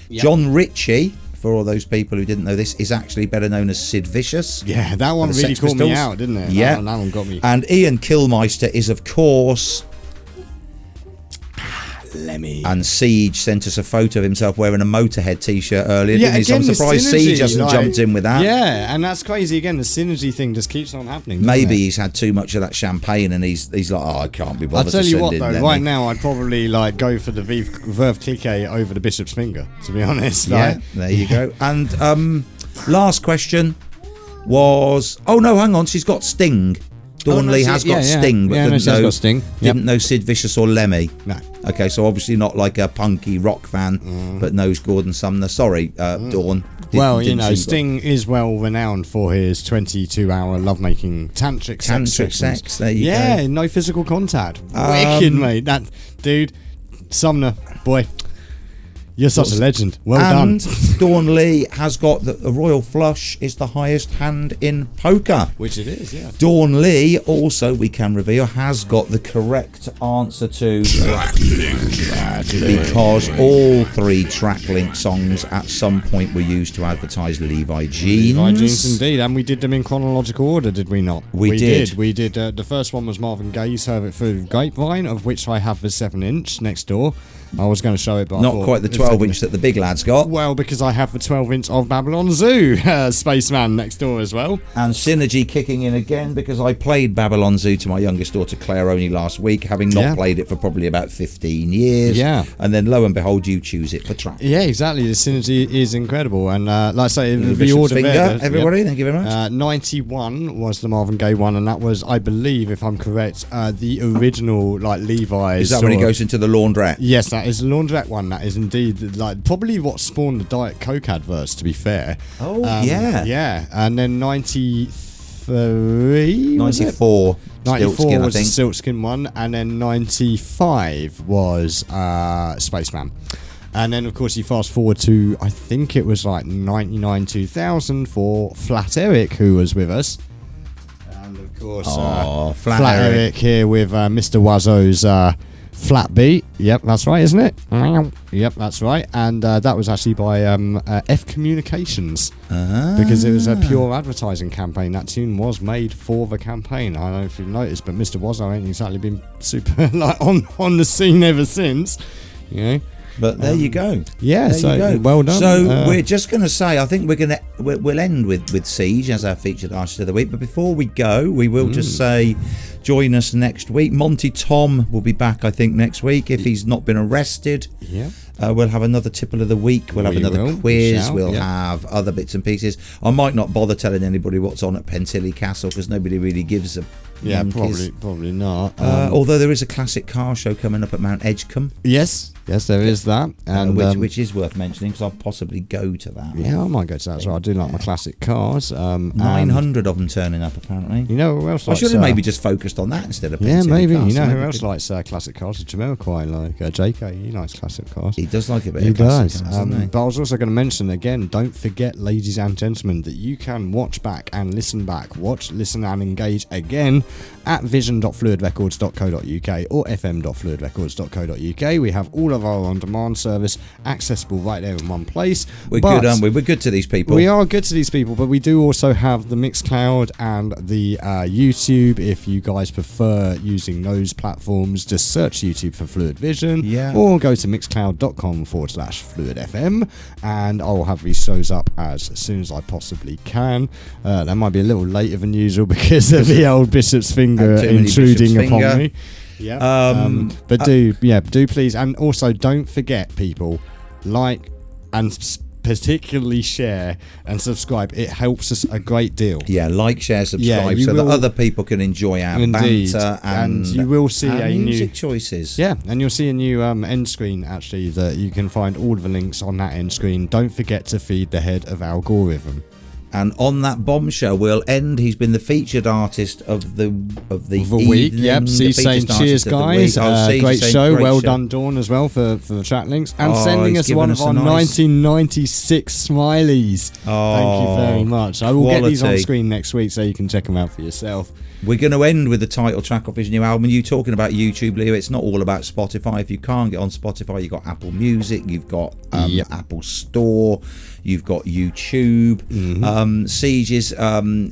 Yep. John Ritchie, for all those people who didn't know this, is actually better known as Sid Vicious.
Yeah, that one really caught me out, didn't it?
Yeah,
that one got me.
And Ian Kilmeister is, of course,
Lemmy.
And Siege sent us a photo of himself wearing a Motorhead t-shirt earlier, didn't he? So I'm surprised Siege hasn't jumped in with that.
Yeah, and that's crazy. Again, the synergy thing just keeps on happening.
Maybe he's had too much of that champagne and he's like, I can't be bothered.
I'll tell you what, though, right now I'd probably go for the Verve Cliquet over the Bishop's Finger, to be honest.
Yeah, there you go. And last question was... Oh, no, hang on. She's got Sting. Dawn Lee has got Sting, but didn't know Sid Vicious or Lemmy.
No.
Okay, so obviously not like a punky rock fan, but knows Gordon Sumner. Sorry, Dawn.
Sting is well renowned for his 22-hour lovemaking tantric sex.
There you go.
Yeah, no physical contact. Wicked, mate. That dude, Sumner, boy. You're such a legend. Well
and
done.
Dawn Lee has got the royal flush is the highest hand in poker.
Which it is, yeah.
Dawn Lee also, we can reveal, has got the correct answer to because all 3 TrakLink songs at some point were used to advertise Levi Jeans.
Levi Jeans, indeed, and we did them in chronological order, did we not?
We did.
We did. The first one was Marvin Gaye's Heard It Through the Grapevine, of which I have the 7-inch next door. I was going to show it, but
not quite the 12-inch that the big lad's got.
Well, because I have the 12-inch of Babylon Zoo, Spaceman next door as well.
And Synergy kicking in again because I played Babylon Zoo to my youngest daughter Claire only last week, having not played it for probably about 15 years.
Yeah.
And then lo and behold, you choose it for track.
Yeah, exactly. The Synergy is incredible. And like I say, the
order
finger,
everybody, thank you very much.
91 was the Marvin Gaye one, and that was, I believe, if I'm correct, the original like Levi's.
Is that when he goes into the laundrette?
Yes, that is the laundrette one. That is indeed like probably what spawned the Diet Coke adverts, to be fair.
Oh, yeah.
Yeah. And then 93
94
94 was the Silkskin one, and then 95 was Spaceman. And then of course you fast forward to, I think it was like 99 2000 for Flat Eric, who was with us. And of course Flat Eric here with Mr. Wazzo's Flat Beat. Yep, that's right, isn't it? Yep, that's right. And that was actually by F Communications, because it was a pure advertising campaign. That tune was made for the campaign. I don't know if you've noticed, but Mr. Wazzo ain't exactly been super like on the scene ever since, you know.
But there you go.
Yeah,
there
so
you go.
Well done.
So we're just going to say, I think we'll end with Siege as our featured artist of the week. But before we go, we will just say, join us next week. Monty Tom will be back, I think, next week if he's not been arrested.
Yeah.
We'll have another tipple of the week. We'll have another quiz. We'll have other bits and pieces. I might not bother telling anybody what's on at Pentilly Castle because nobody really gives a.
Yeah, probably not.
Although there is a classic car show coming up at Mount Edgecombe.
Yes, there is that, and
which is worth mentioning because I'll possibly go to that.
Yeah, I might go to that as well. I do like my classic cars.
900 of them turning up apparently.
You know who else likes?
I should have maybe just focused on that instead of.
Yeah, maybe.
Cars.
You know who else likes classic cars? Jamiroquai, like JK. He likes classic cars.
He does like a bit.
He
of classic
does.
Cars, doesn't he?
But I was also going to mention again. Don't forget, ladies and gentlemen, that you can watch back and listen back, watch, listen, and engage again at vision.fluidrecords.co.uk or fm.fluidrecords.co.uk. We have all of our on-demand service accessible right there in one place.
We're good, aren't we? We're good to these people.
We are good to these people, but we do also have the Mixcloud and the YouTube. If you guys prefer using those platforms, just search YouTube for Phluid Vision, or go to mixcloud.com/Phluid FM, and I'll have these shows up as soon as I possibly can. That might be a little later than usual because of the old Bishop's finger intruding upon me. Yeah. But do please, and also don't forget, people, like and particularly share and subscribe. It helps us a great deal.
Yeah, like, share, subscribe, so that other people can enjoy our banter and
you will see a
music
new
choices.
Yeah, and you'll see a new end screen actually that you can find all the links on that end screen. Don't forget to feed the head of algorithm.
And on that bombshell, we'll end. He's been the featured artist of the
week. Yep, Siege saying cheers, guys. Great show. Well done, Dawn, as well for the TrakLinks and sending us one of our 1996 smileys. Thank you very much. I will get these on screen next week so you can check them out for yourself.
We're going to end with the title track of his new album. You talking about YouTube, Leo? It's not all about Spotify. If you can't get on Spotify, you've got Apple Music, you've got Apple Store, you've got YouTube. Siege is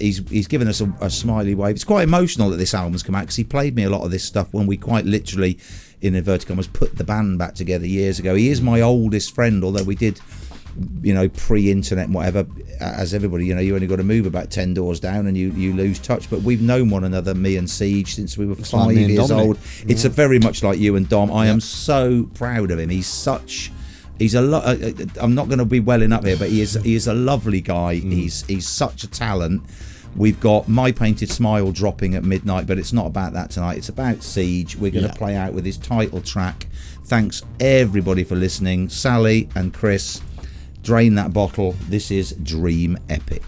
he's given us a smiley wave. It's quite emotional that this album's come out because he played me a lot of this stuff when we quite literally, in inverted commas, put the band back together years ago. He is my oldest friend, although we did, pre-internet and whatever, as everybody, you only got to move about 10 doors down and you lose touch. But we've known one another, me and Siege, since we were 5 years old. It's very much like you and Dom. I am so proud of him. He's I'm not going to be welling up here, but he is a lovely guy. He's such a talent. We've got My Painted Smile dropping at midnight, but it's not about that tonight. It's about Siege. We're going to play out with his title track. Thanks everybody for listening. Sally and Chris, drain that bottle. This is Dream Epic.